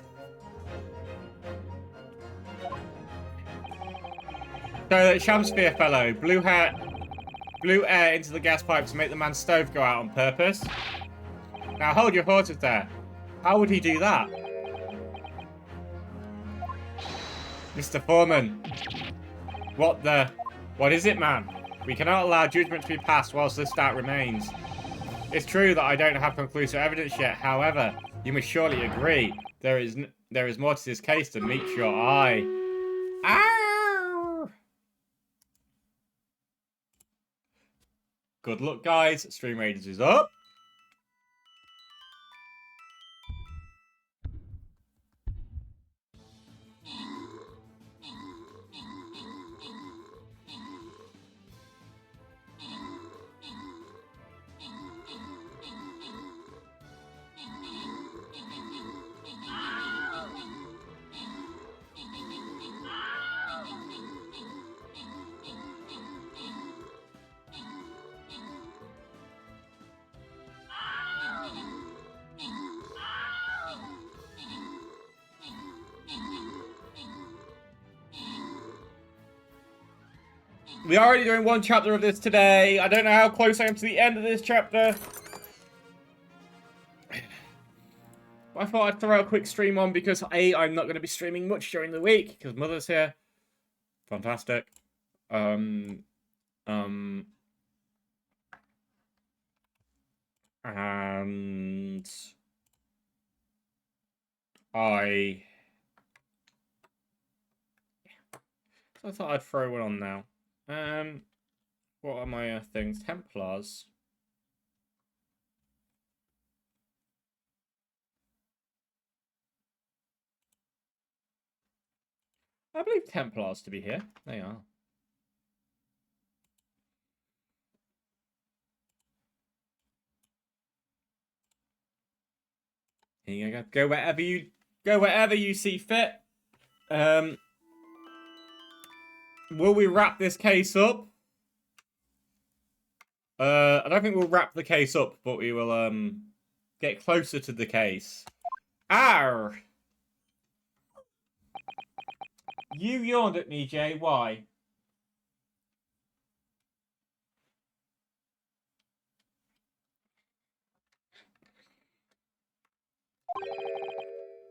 So that Shamsphere fellow blew air into the gas pipe to make the man's stove go out on purpose. Now hold your horses there. How would he do that? Mr. Foreman. What is it, man? We cannot allow judgment to be passed whilst this doubt remains. It's true that I don't have conclusive evidence yet. However, you must surely agree there is more to this case than meets your eye. Ow! Good luck, guys. Stream Raiders is up. We are already doing one chapter of this today. I don't know how close I am to the end of this chapter. I thought I'd throw a quick stream on because A, I'm not going to be streaming much during the week because Mother's here. Fantastic. And so I thought I'd throw one on now. What are my things? Templars. I believe Templars to be here. They are. Here you go. Go wherever you see fit. Will we wrap this case up? I don't think we'll wrap the case up, but we will get closer to the case. Arr! You yawned at me, Jay. Why?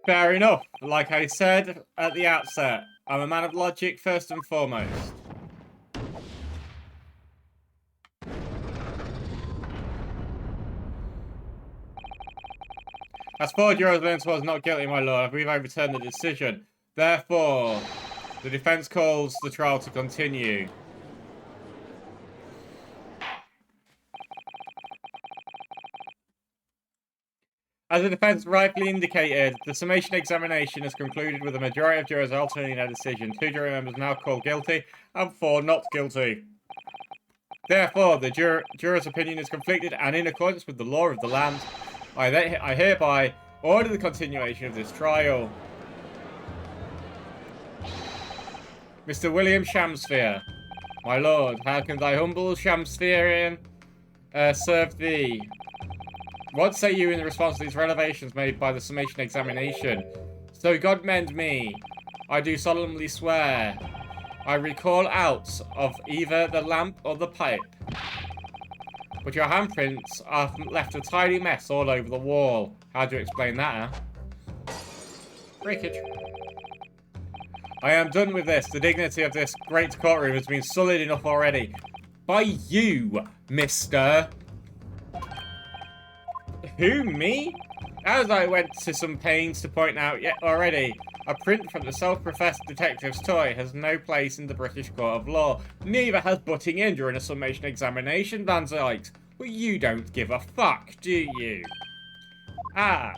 Fair enough. Like I said at the outset, I'm a man of logic first and foremost. As for Juro's Lance was not guilty, my lord, I believe I returned the decision. Therefore, the defense calls the trial to continue. As the defense rightfully indicated, the summation examination has concluded with a majority of jurors altering their decision. 2 jury members now called guilty and 4 not guilty. Therefore, the juror's opinion is conflicted, and in accordance with the law of the land, I hereby order the continuation of this trial. Mr. William Shamsphere, my lord, how can thy humble Shamspherean serve thee? What say you in response to these revelations made by the summation examination? So God mend me, I do solemnly swear, I recall out of either the lamp or the pipe. But your handprints have left a tidy mess all over the wall. How do you explain that, huh? Breakage. I am done with this. The dignity of this great courtroom has been sullied enough already. By you, mister. Who, me? As I went to some pains to point out yet already, a print from the self-professed detective's toy has no place in the British court of law. Neither has butting in during a summation examination, Van Zyke. Well, you don't give a fuck, do you? Ah.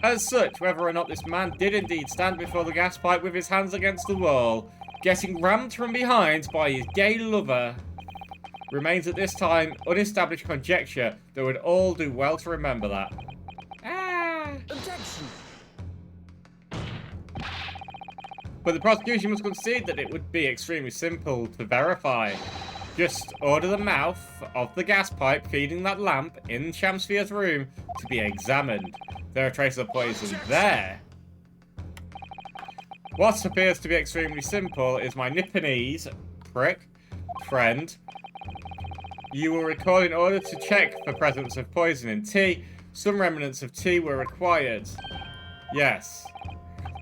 As such, whether or not this man did indeed stand before the gas pipe with his hands against the wall, getting rammed from behind by his gay lover, remains at this time unestablished conjecture that would all do well to remember that. Ah. Objection. But the prosecution must concede that it would be extremely simple to verify. Just order the mouth of the gas pipe feeding that lamp in Shamsphere's room to be examined. There are traces of poison there. What appears to be extremely simple is my Nipponese friend. You will recall in order to check for presence of poison in tea, some remnants of tea were required. Yes.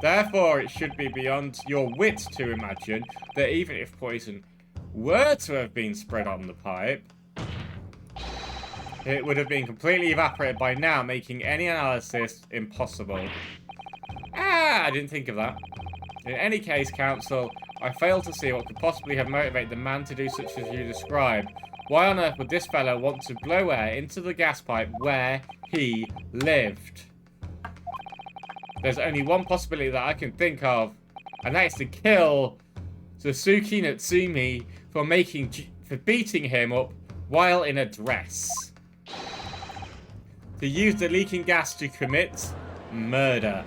Therefore, it should be beyond your wit to imagine that even if poison were to have been spread on the pipe, it would have been completely evaporated by now, making any analysis impossible. Ah, I didn't think of that. In any case, counsel, I fail to see what could possibly have motivated the man to do such as you describe. Why on earth would this fellow want to blow air into the gas pipe where he lived? There's only one possibility that I can think of, and that is to kill Sasuke Natsumi for beating him up while in a dress. To use the leaking gas to commit murder.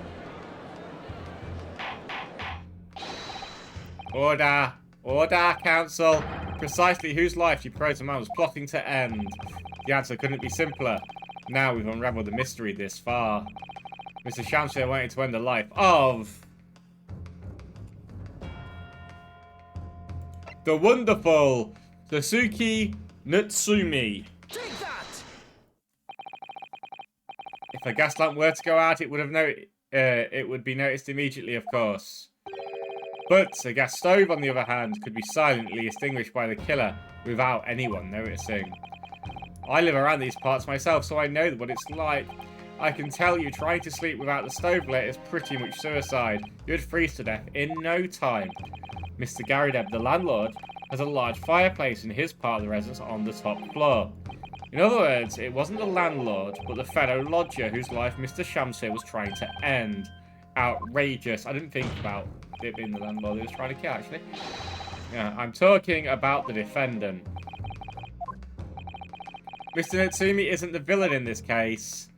Order! Order, counsel! Precisely whose life do you propose the man was plotting to end? The answer couldn't be simpler. Now we've unraveled the mystery this far. Mr. Shamsphere wanted to end the life of The wonderful Sasuke Natsumi. Take that! If a gas lamp were to go out, it would be noticed immediately, of course. But a gas stove, on the other hand, could be silently extinguished by the killer without anyone noticing. I live around these parts myself, so I know what it's like. I can tell you, trying to sleep without the stove lit is pretty much suicide. You'd freeze to death in no time. Mr. Garideb, the landlord, has a large fireplace in his part of the residence on the top floor. In other words, it wasn't the landlord, but the fellow lodger whose life Mr. Shamsir was trying to end. Outrageous. I didn't think about it being the landlord he was trying to kill, actually. Yeah, I'm talking about the defendant. Mr. Natsumi isn't the villain in this case.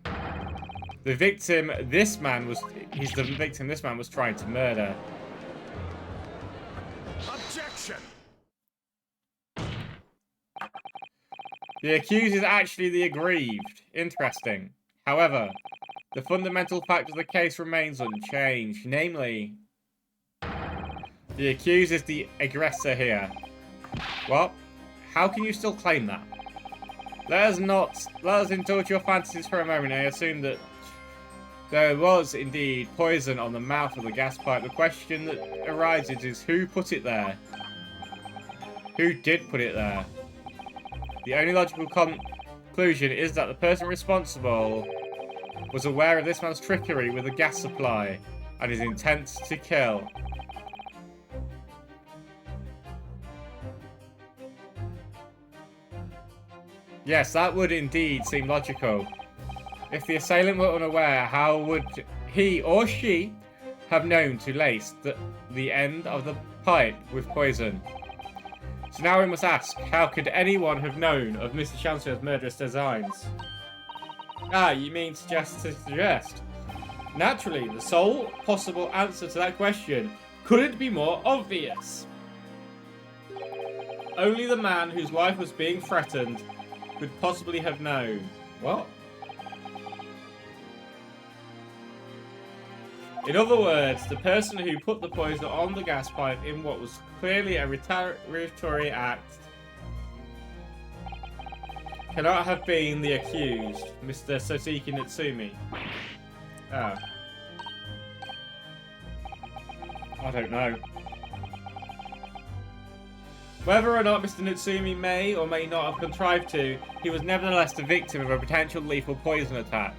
The victim this man was trying to murder. Objection! The accused is actually the aggrieved. Interesting. However, the fundamental fact of the case remains unchanged. Namely, the accused is the aggressor here. What? How can you still claim that? Let us indulge your fantasies for a moment. I assume that there was indeed poison on the mouth of the gas pipe. The question that arises is who put it there? Who did put it there? The only logical conclusion is that the person responsible was aware of this man's trickery with the gas supply and his intent to kill. Yes, that would indeed seem logical. If the assailant were unaware, how would he or she have known to lace the end of the pipe with poison? So now we must ask, how could anyone have known of Mr. Shamsir's murderous designs? Ah, you mean to suggest? Naturally, the sole possible answer to that question couldn't be more obvious. Only the man whose life was being threatened could possibly have known. What? In other words, the person who put the poison on the gas pipe in what was clearly a retaliatory act cannot have been the accused, Mr. Sasuke Natsumi. Oh. I don't know. Whether or not Mr. Natsumi may or may not have contrived to, he was nevertheless the victim of a potential lethal poison attack.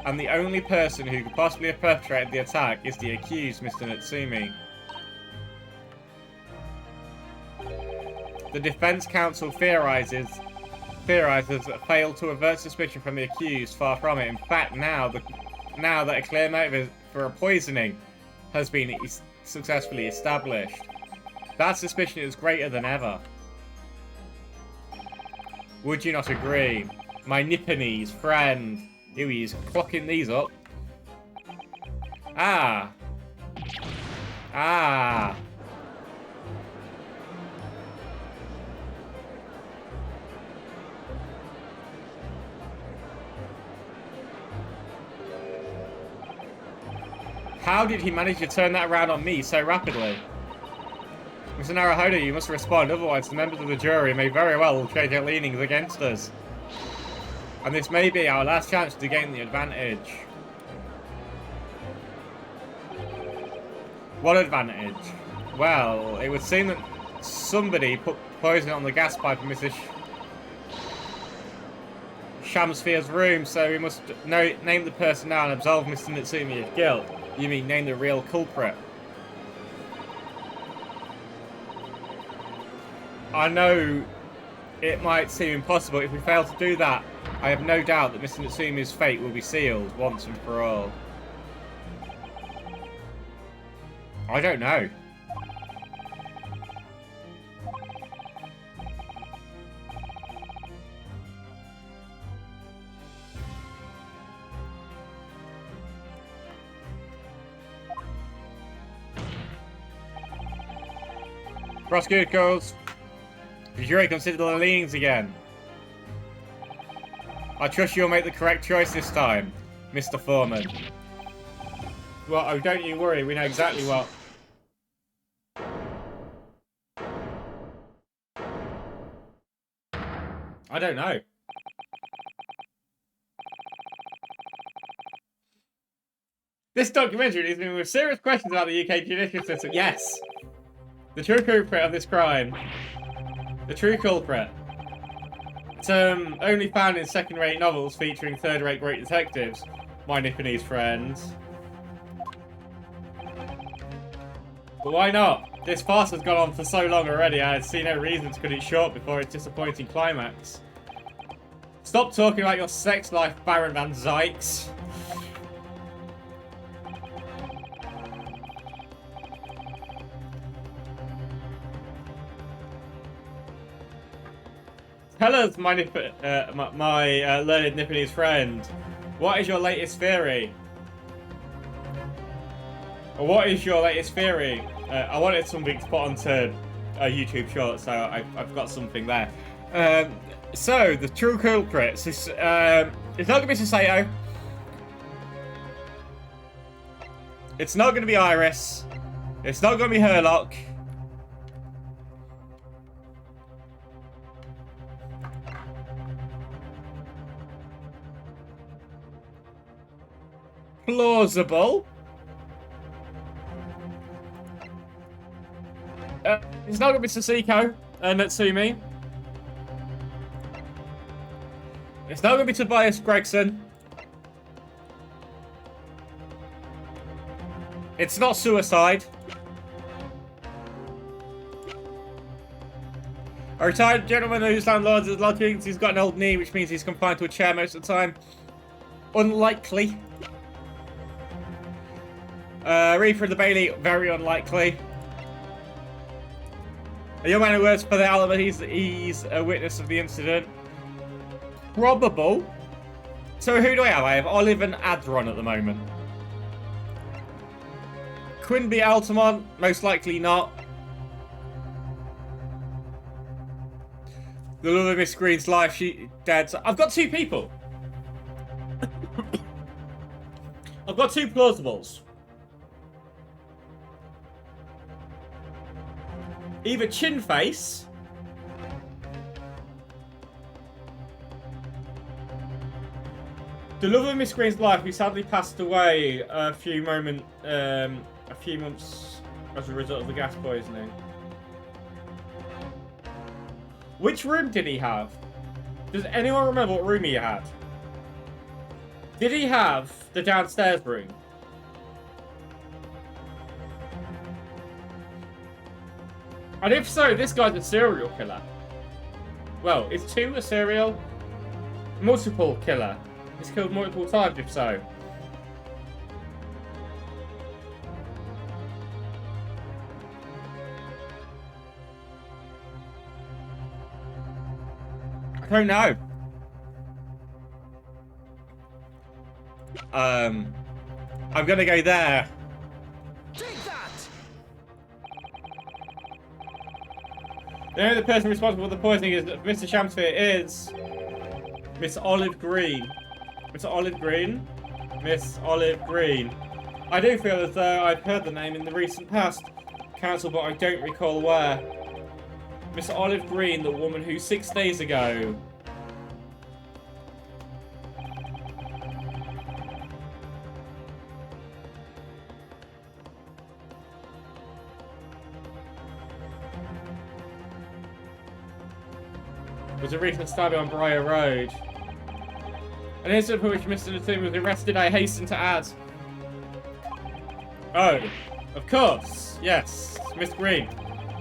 And the only person who could possibly have perpetrated the attack is the accused, Mr. Natsumi. The defense counsel theorizes that failed to avert suspicion from the accused. Far from it. In fact, now that a clear motive for a poisoning has been successfully established, that suspicion is greater than ever. Would you not agree? My Nipponese friend. Here he is, clocking these up. Ah. Ah. How did he manage to turn that around on me so rapidly? Mr. Naruhodo, you must respond, otherwise the members of the jury may very well change their leanings against us. And this may be our last chance to gain the advantage. What advantage? Well, it would seem that somebody put poison on the gas pipe in Mr. Shamsir's room, so we must name the person now and absolve Mr. Natsumi of guilt. You mean name the real culprit? I know it might seem impossible. If we fail to do that, I have no doubt that Mr. Natsumi's fate will be sealed once and for all. I don't know. Prosecutor calls. The jury consider the leanings again. I trust you'll make the correct choice this time, Mr. Foreman. Well, oh, don't you worry, we know exactly what. I don't know. This documentary leaves me with serious questions about the UK judicial system. Yes. The true culprit of this crime. The true culprit. Term only found in second-rate novels featuring third-rate great detectives. My Nipponese friends. But why not? This farce has gone on for so long already, I see no reason to cut it short before its disappointing climax. Stop talking about your sex life, Baron Van Zykes. Tell us, my learned Nipponese friend, what is your latest theory? Or what is your latest theory? I wanted something to put onto a YouTube short, so I've got something there. So, the true culprits. It's not going to be Sasato. It's not going to be Iris. It's not going to be Herlock. Plausible. It's not going to be Sasiko and Natsumi. It's not going to be Tobias Gregson. It's not suicide. A retired gentleman whose landlord is lucky he's got an old knee, which means he's confined to a chair most of the time. Unlikely. Reaper of the Bailey, very unlikely. A young man who works for the Alamo, he's a witness of the incident. Probable. So who do I have? I have Olive and Adron at the moment. Quinby Altamont, most likely not. The love of Miss Green's life, she dead. So I've got two people. I've got two plausibles. Either Chinface the love of Miss Green's life, who sadly passed away a few months as a result of the gas poisoning. Which room did he have? Does anyone remember what room he had? Did he have the downstairs room? And if so, this guy's a serial killer. Well, is 2 a serial? Multiple killer. He's killed multiple times, if so. I don't know. I'm gonna go there. Take that! The only person responsible for the poisoning is Mr. Shamsphere is Miss Olive Green. Miss Olive Green? Miss Olive Green. I do feel as though I've heard the name in the recent past. Council, but I don't recall where. Miss Olive Green, the woman who 6 days ago... was a recent stabbing on Briar Road. An incident for which Mr. Natsumi was arrested, I hasten to add. Oh, of course. Yes, Miss Green.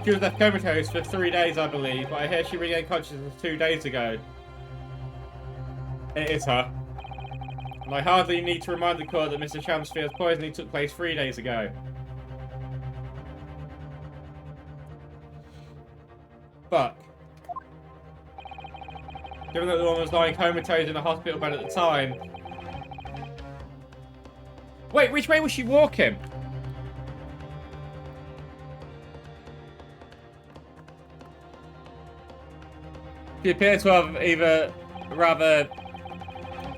She was left comatose for 3 days, I believe, but I hear she regained consciousness 2 days ago. It is her. And I hardly need to remind the court that Mr. Shamsphere's poisoning took place 3 days ago. Fuck. Given that the woman was lying comatose in a hospital bed at the time. Wait, which way was she walking? She appeared to have either rather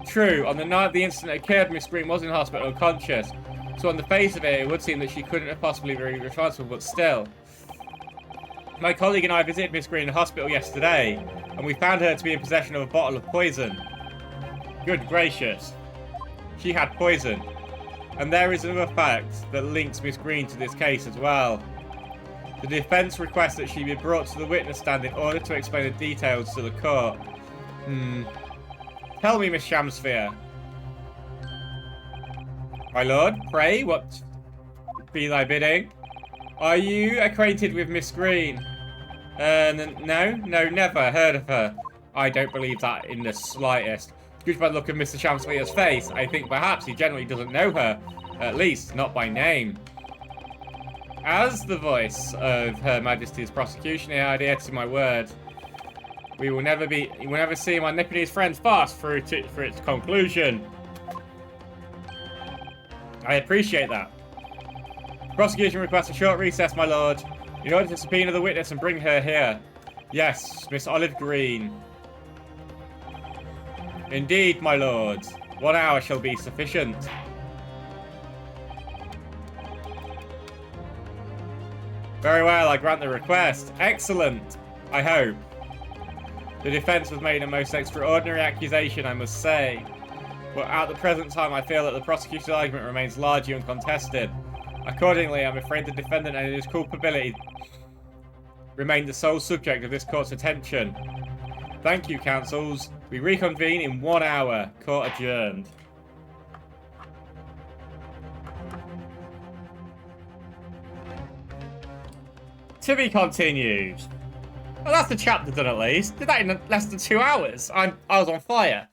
true. On the night the incident occurred, Miss Green was in hospital unconscious. So on the face of it, it would seem that she couldn't have possibly been responsible, but still. My colleague and I visited Miss Green in the hospital yesterday. and we found her to be in possession of a bottle of poison. Good gracious. She had poison. And there is another fact that links Miss Green to this case as well. The defense requests that she be brought to the witness stand in order to explain the details to the court. Tell me, Miss Shamsphere. My lord, pray, what be thy bidding? Are you acquainted with Miss Green? No, never heard of her. I don't believe that in the slightest. Judged by the look of Mr. Shamsphere's face, I think perhaps he generally doesn't know her. At least, not by name. As the voice of Her Majesty's prosecution here, I adhere to my word. We will never see my Nipponese friends fast for its conclusion. I appreciate that. Prosecution requests a short recess, my lord, in order to subpoena the witness and bring her here. Yes, Miss Olive Green. Indeed, my lord. 1 hour shall be sufficient. Very well, I grant the request. Excellent, I hope. The defense was made a most extraordinary accusation, I must say. But at the present time, I feel that the prosecution's argument remains largely uncontested. Accordingly, I'm afraid the defendant and his culpability remain the sole subject of this court's attention. Thank you, counsels. We reconvene in 1 hour. Court adjourned. To be continued. Well, that's the chapter done at least. Did that in less than 2 hours. I was on fire.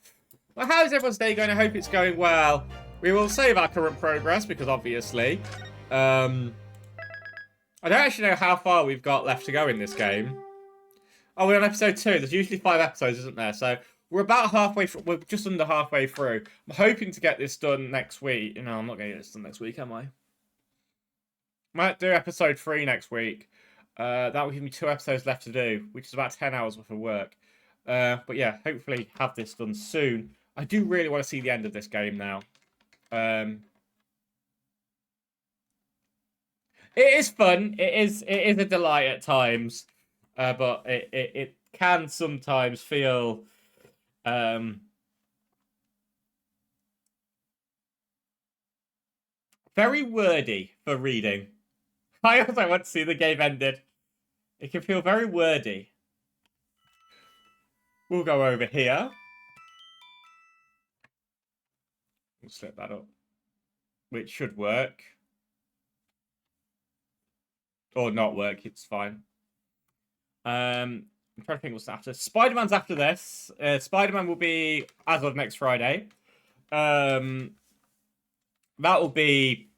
Well, how's everyone's day going? I hope it's going well. We will save our current progress because obviously, I don't actually know how far we've got left to go in this game. Oh, we're on episode 2. There's usually 5 episodes, isn't there? So we're about halfway. We're just under halfway through. I'm hoping to get this done next week. No, I'm not going to get this done next week, am I? Might do episode 3 next week. That will give me 2 episodes left to do, which is about 10 hours worth of work. But yeah, hopefully have this done soon. I do really want to see the end of this game now. It is fun. It is a delight at times, but it can sometimes feel very wordy for reading. I also want to see the game ended. It can feel very wordy. We'll go over here. We'll set that up. Which should work. Or not work, it's fine. I'm trying to think what's after. Spider-Man's after this. Spider-Man will be as of next Friday. That will be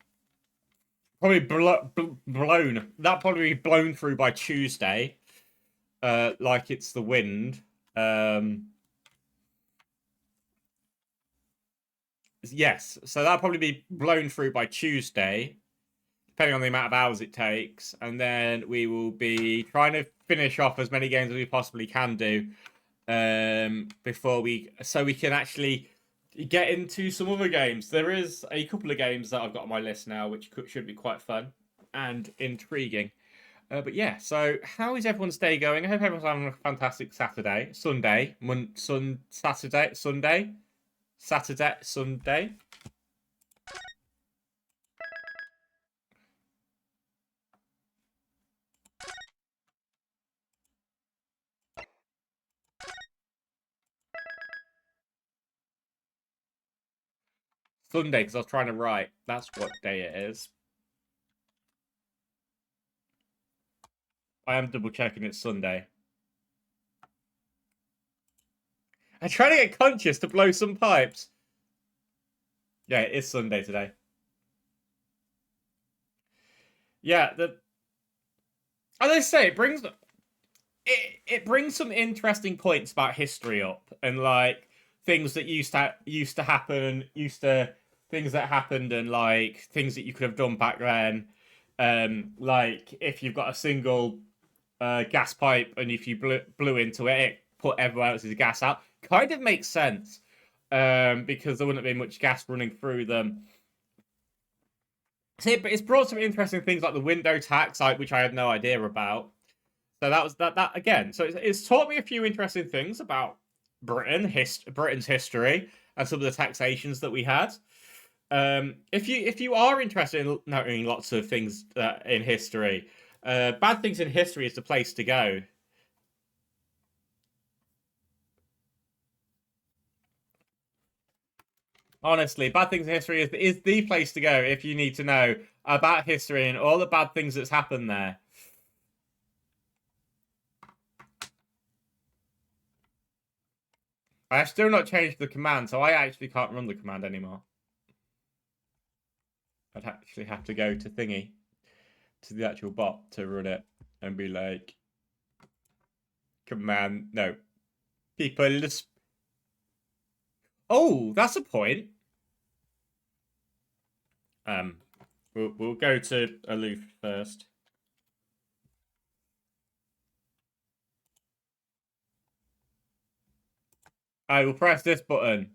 probably blown. That'll probably be blown through by Tuesday. Like it's the wind. Yes, so that'll probably be blown through by Tuesday, depending on the amount of hours it takes. And then we will be trying to finish off as many games as we possibly can do so we can actually get into some other games. There is a couple of games that I've got on my list now, which should be quite fun and intriguing. But yeah, so how is everyone's day going? I hope everyone's having a fantastic Saturday. Sunday. Sunday, because I was trying to write. That's what day it is. I am double checking it's Sunday. I'm trying to get conscious to blow some pipes. Yeah, it is Sunday today. Yeah, as I say, it brings some interesting points about history up, and like things that used to happen, things that happened, and like things that you could have done back then. Like if you've got a single gas pipe and if you blew into it, it put everyone else's gas out. Kind of makes sense because there wouldn't be much gas running through them. So, but it's brought some interesting things like the window tax, which I had no idea about. So that was that again. So it's taught me a few interesting things about Britain's history, and some of the taxations that we had. If you are interested in knowing lots of things in history, Bad Things in History is the place to go. Honestly, Bad Things in History is the place to go if you need to know about history and all the bad things that's happened there. I have still not changed the command, so I actually can't run the command anymore. I'd actually have to go to thingy, to the actual bot to run it and be like, command, no. People, oh, that's a point. We'll go to aloof first. I will press this button.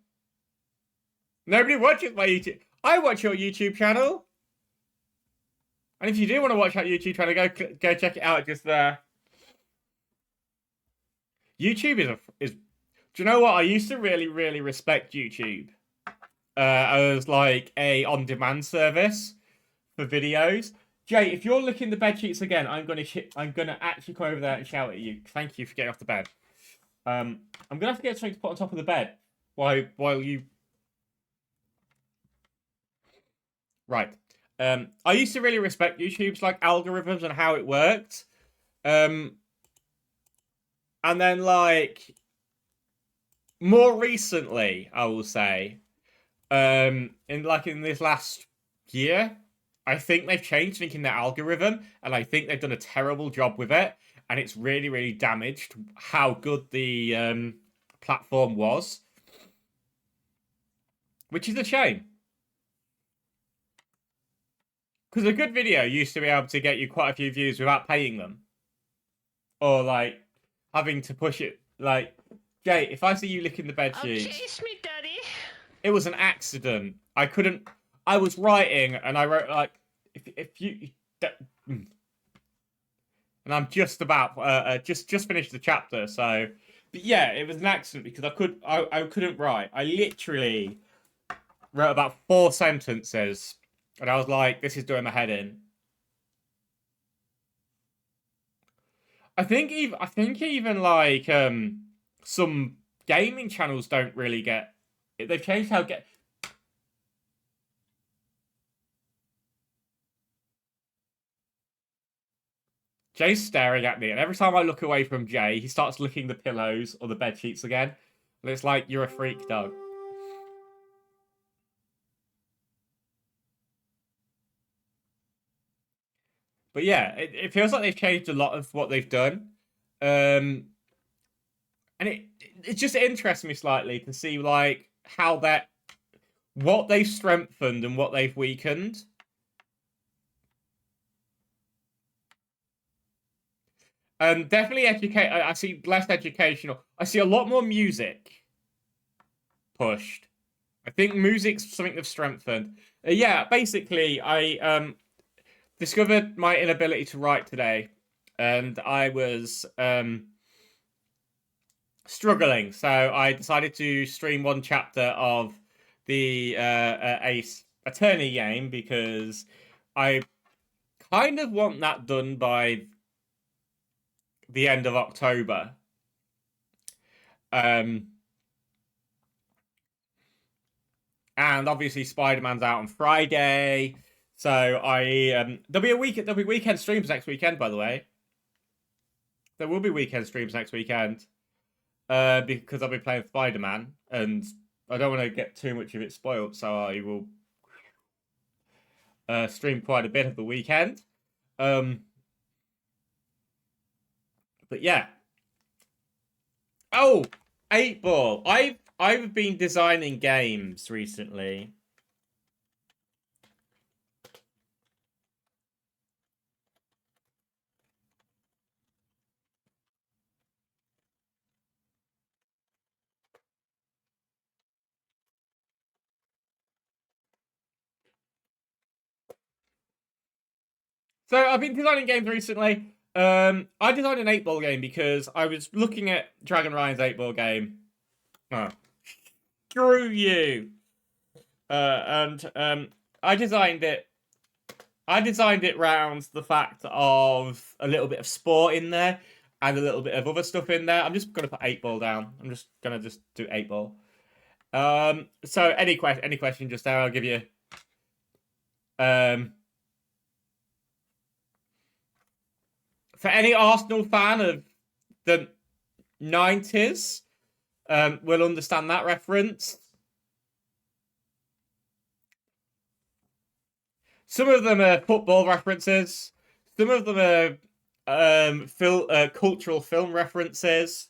Nobody watches my YouTube. I watch your YouTube channel. And if you do want to watch our YouTube channel, go check it out just there. YouTube is. Do you know what? I used to really respect YouTube. As like a on-demand service for videos. Jay, if you're licking the bed sheets again, I'm gonna actually come over there and shout at you. Thank you for getting off the bed. I'm gonna have to get something to put on top of the bed while you. Right. I used to really respect YouTube's like algorithms and how it worked. And then like more recently, I will say, in this last year, I think they've changed thinking their algorithm, and I think they've done a terrible job with it, and it's really damaged how good the platform was, which is a shame. Because a good video used to be able to get you quite a few views without paying them, or like having to push it. Like, Jay, if I see you licking the bed sheets, Chase me, Daddy. it was an accident. I couldn't. I was writing, and I wrote like, if you, and I'm just about just finished the chapter. So, but yeah, it was an accident because I couldn't write. I literally wrote about 4 sentences, and I was like, this is doing my head in. I think even like some gaming channels don't really get. They've changed how get. Jay's staring at me, and every time I look away from Jay, he starts licking the pillows or the bed sheets again. And it's like, you're a freak, dog. But yeah, it feels like they've changed a lot of what they've done. And it just interests me slightly to see like how what they've strengthened and what they've weakened. Definitely educate. I see less educational. I see a lot more music pushed. I think music's something they've strengthened. Yeah, basically, I discovered my inability to write today, and I was struggling. So I decided to stream one chapter of the Ace Attorney game because I kind of want that done by the end of October. And obviously Spider-Man's out on Friday, so there'll be weekend streams next weekend. By the way, there will be weekend streams next weekend because I'll be playing Spider-Man, and I don't want to get too much of it spoiled, so I will stream quite a bit of the weekend. But yeah. Oh, 8Ball. I've been designing games recently. So I've been designing games recently. I designed an 8-ball game because I was looking at Dragon Ryan's 8-ball game. Oh, screw you. And I designed it. I designed it round the fact of a little bit of sport in there and a little bit of other stuff in there. I'm just gonna put 8-ball down. I'm just gonna do 8-ball. So any question just there, I'll give you. For any Arsenal fan of the 90s, will understand that reference. Some of them are football references. Some of them are cultural film references.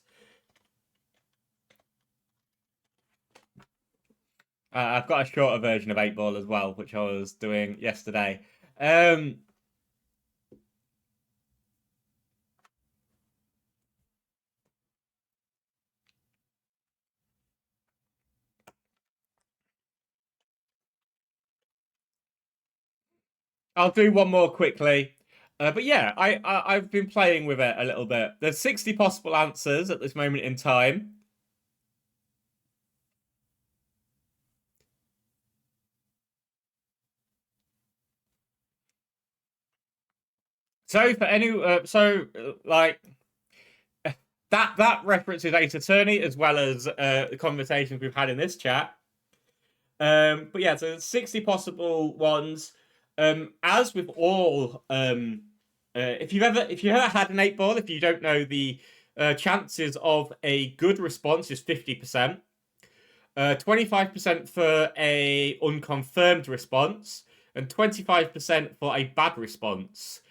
I've got a shorter version of 8-ball as well, which I was doing yesterday. I'll do one more quickly. But yeah, I've been playing with it a little bit. There's 60 possible answers at this moment in time. So for any, like that references Ace Attorney as well as the conversations we've had in this chat. But yeah, so there's 60 possible ones. As with all, if you've ever had an 8-ball, if you don't know, the chances of a good response is 50%. 25% for a unconfirmed response, and 25% for a bad response.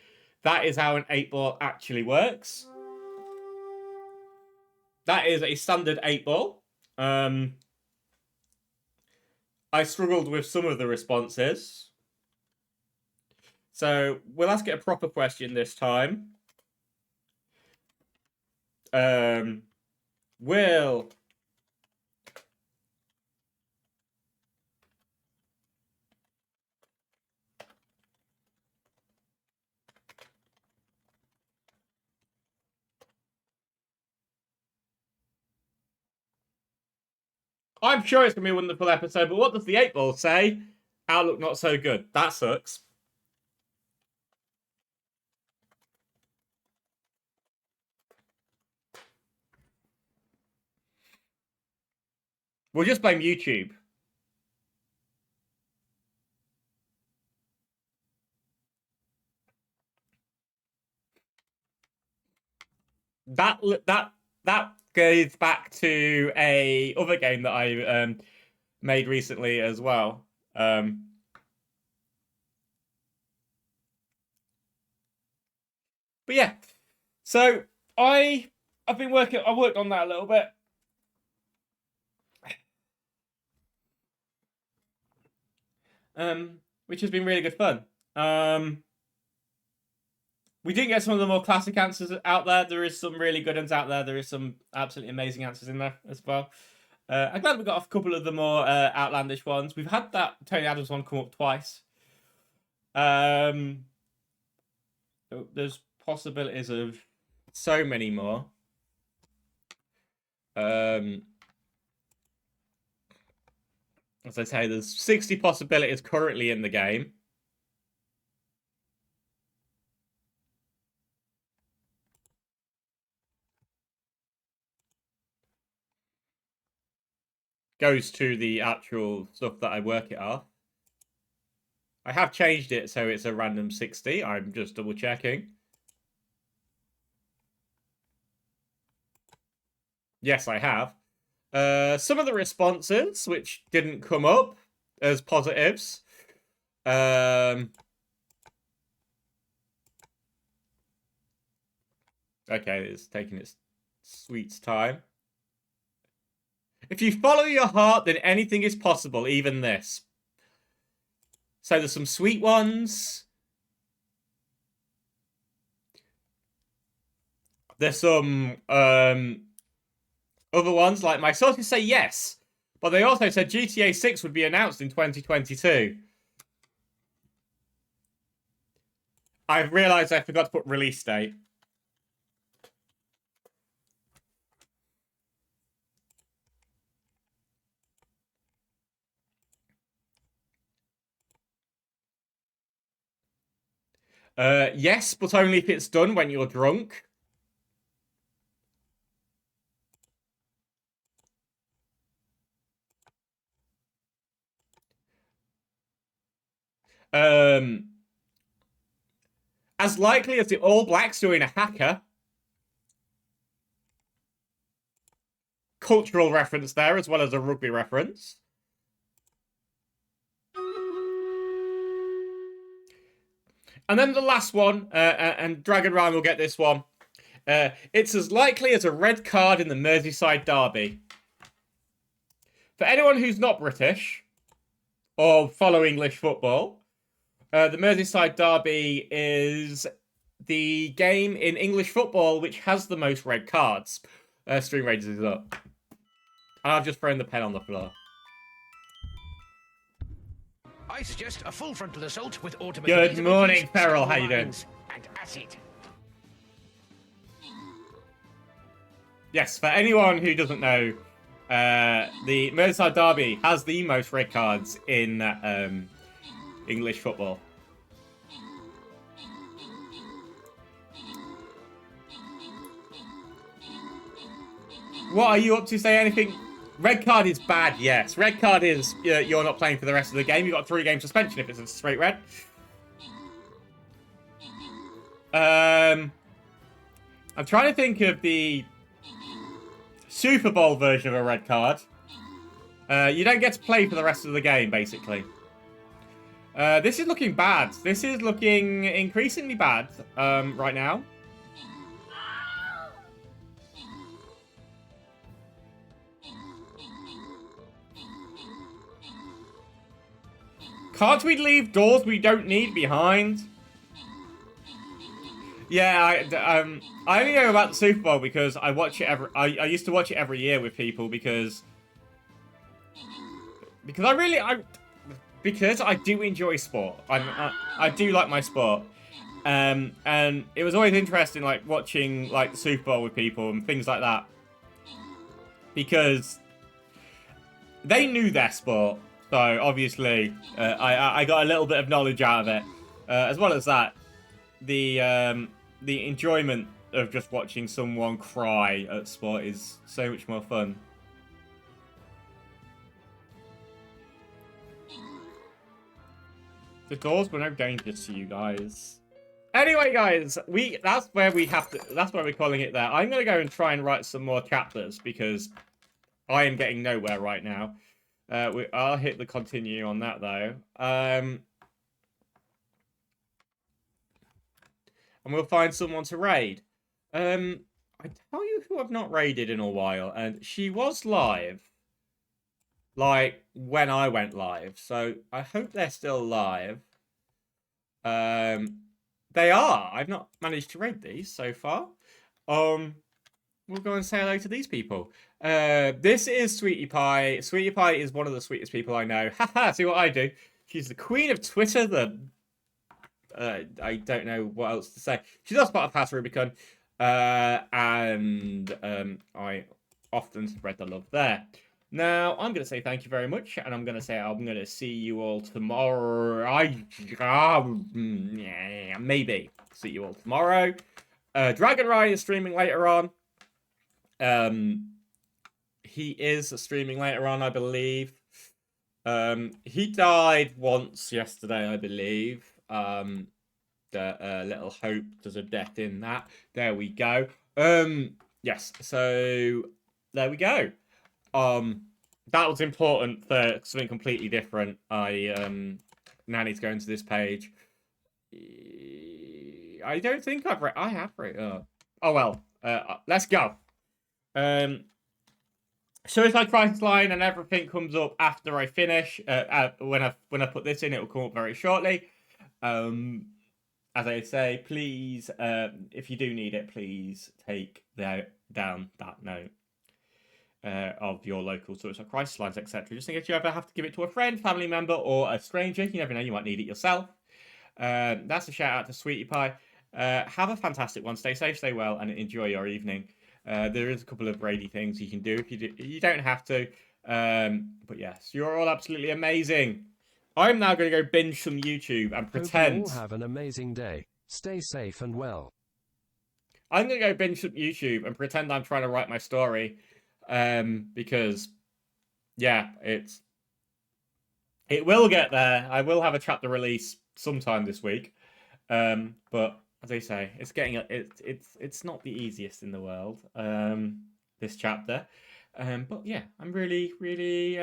That is how an 8-ball actually works. That is a standard 8-ball. I struggled with some of the responses. So we'll ask it a proper question this time. Will I'm sure it's going to be a wonderful episode, but what does the 8-ball say? Outlook not so good. That sucks. We'll just blame YouTube. That goes back to a other game that I made recently as well. But yeah, so I worked on that a little bit. Which has been really good fun. We didn't get some of the more classic answers out there. There is some really good ones out there. There is some absolutely amazing answers in there as well. I'm glad we got a couple of the more outlandish ones. We've had that Tony Adams one come up twice. There's possibilities of so many more. As I say, there's 60 possibilities currently in the game. Goes to the actual stuff that I work it off. I have changed it so it's a random 60. I'm just double checking. Yes, I have. Some of the responses which didn't come up as positives. Okay, it's taking its sweet time. If you follow your heart, then anything is possible, even this. So there's some sweet ones. There's some other ones, like my sources say yes, but they also said GTA 6 would be announced in 2022. I've realised I forgot to put release date. Yes, but only if it's done when you're drunk. As likely as the All Blacks doing a haka. Cultural reference there, as well as a rugby reference. And then the last one, and Dragon Ryan will get this one. It's as likely as a red card in the Merseyside derby. For anyone who's not British or follow English football, the Merseyside derby is the game in English football which has the most red cards. Stream Raiders is up. And I've just thrown the pen on the floor. I suggest a full frontal assault with automated. Good morning, Feral. How you doing? And acid. Yes, for anyone who doesn't know, the Merseyside derby has the most red cards in English football. What are you up to? Say anything? Red card is bad, yes. Red card is you're not playing for the rest of the game. You've got a 3-game suspension if it's a straight red. I'm trying to think of the Super Bowl version of a red card. You don't get to play for the rest of the game, basically. This is looking bad. This is looking increasingly bad right now. Can't we leave doors we don't need behind? Yeah, I only know about the Super Bowl because I watch it I used to watch it every year with people because I do enjoy sport. I do like my sport. And it was always interesting, like, watching, like, the Super Bowl with people and things like that. Because they knew their sport. So, obviously, I got a little bit of knowledge out of it. As well as that, the enjoyment of just watching someone cry at sport is so much more fun. The doors were no dangers to you guys. Anyway, guys, that's where we're calling it there. I'm gonna go and try and write some more chapters because I am getting nowhere right now. I'll hit the continue on that though. And we'll find someone to raid. I tell you who I've not raided in a while, and she was live. Like, when I went live. So, I hope they're still live. They are. I've not managed to raid these so far. We'll go and say hello to these people. This is Sweetie Pie. Sweetie Pie is one of the sweetest people I know. Haha, see what I do. She's the queen of Twitter, I don't know what else to say. She's also part of Pass Rubicon. And I often spread the love there. Now, I'm going to say thank you very much, and I'm going to say I'm going to see you all tomorrow. Maybe see you all tomorrow. Dragon Ryan is streaming later on. He is streaming later on, I believe. He died once yesterday, I believe. Little hope there's a death in that. There we go. Yes, so there we go. That was important for something completely different. Now need to go into this page. I don't think I've read. I have read. Oh well. Let's go. Suicide Crisis line and everything comes up after I finish. When I put this in, it will come up very shortly. As I say, please, if you do need it, please take down that note of your local Suicide Crisis lines, etc. Just in case you ever have to give it to a friend, family member, or a stranger. You never know, you might need it yourself. That's a shout out to Sweetie Pie. Have a fantastic one. Stay safe, stay well, and enjoy your evening. There is a couple of rainy things you can do if you do. You don't have to. But yes, you're all absolutely amazing. I'm now going to go binge some YouTube and pretend. Hope you all have an amazing day. Stay safe and well. I'm gonna go binge up YouTube and pretend I'm trying to write my story, because, yeah, it will get there. I will have a chapter release sometime this week, but as I say, it's not the easiest in the world. This chapter, but yeah, I'm really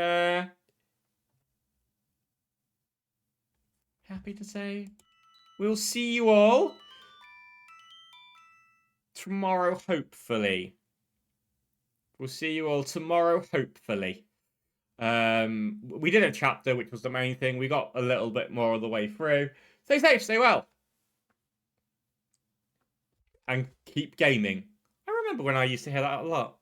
happy to say we'll see you all tomorrow, hopefully. We'll see you all tomorrow, hopefully. We did a chapter, which was the main thing. We got a little bit more of the way through. Stay safe, stay well. And keep gaming. I remember when I used to hear that a lot.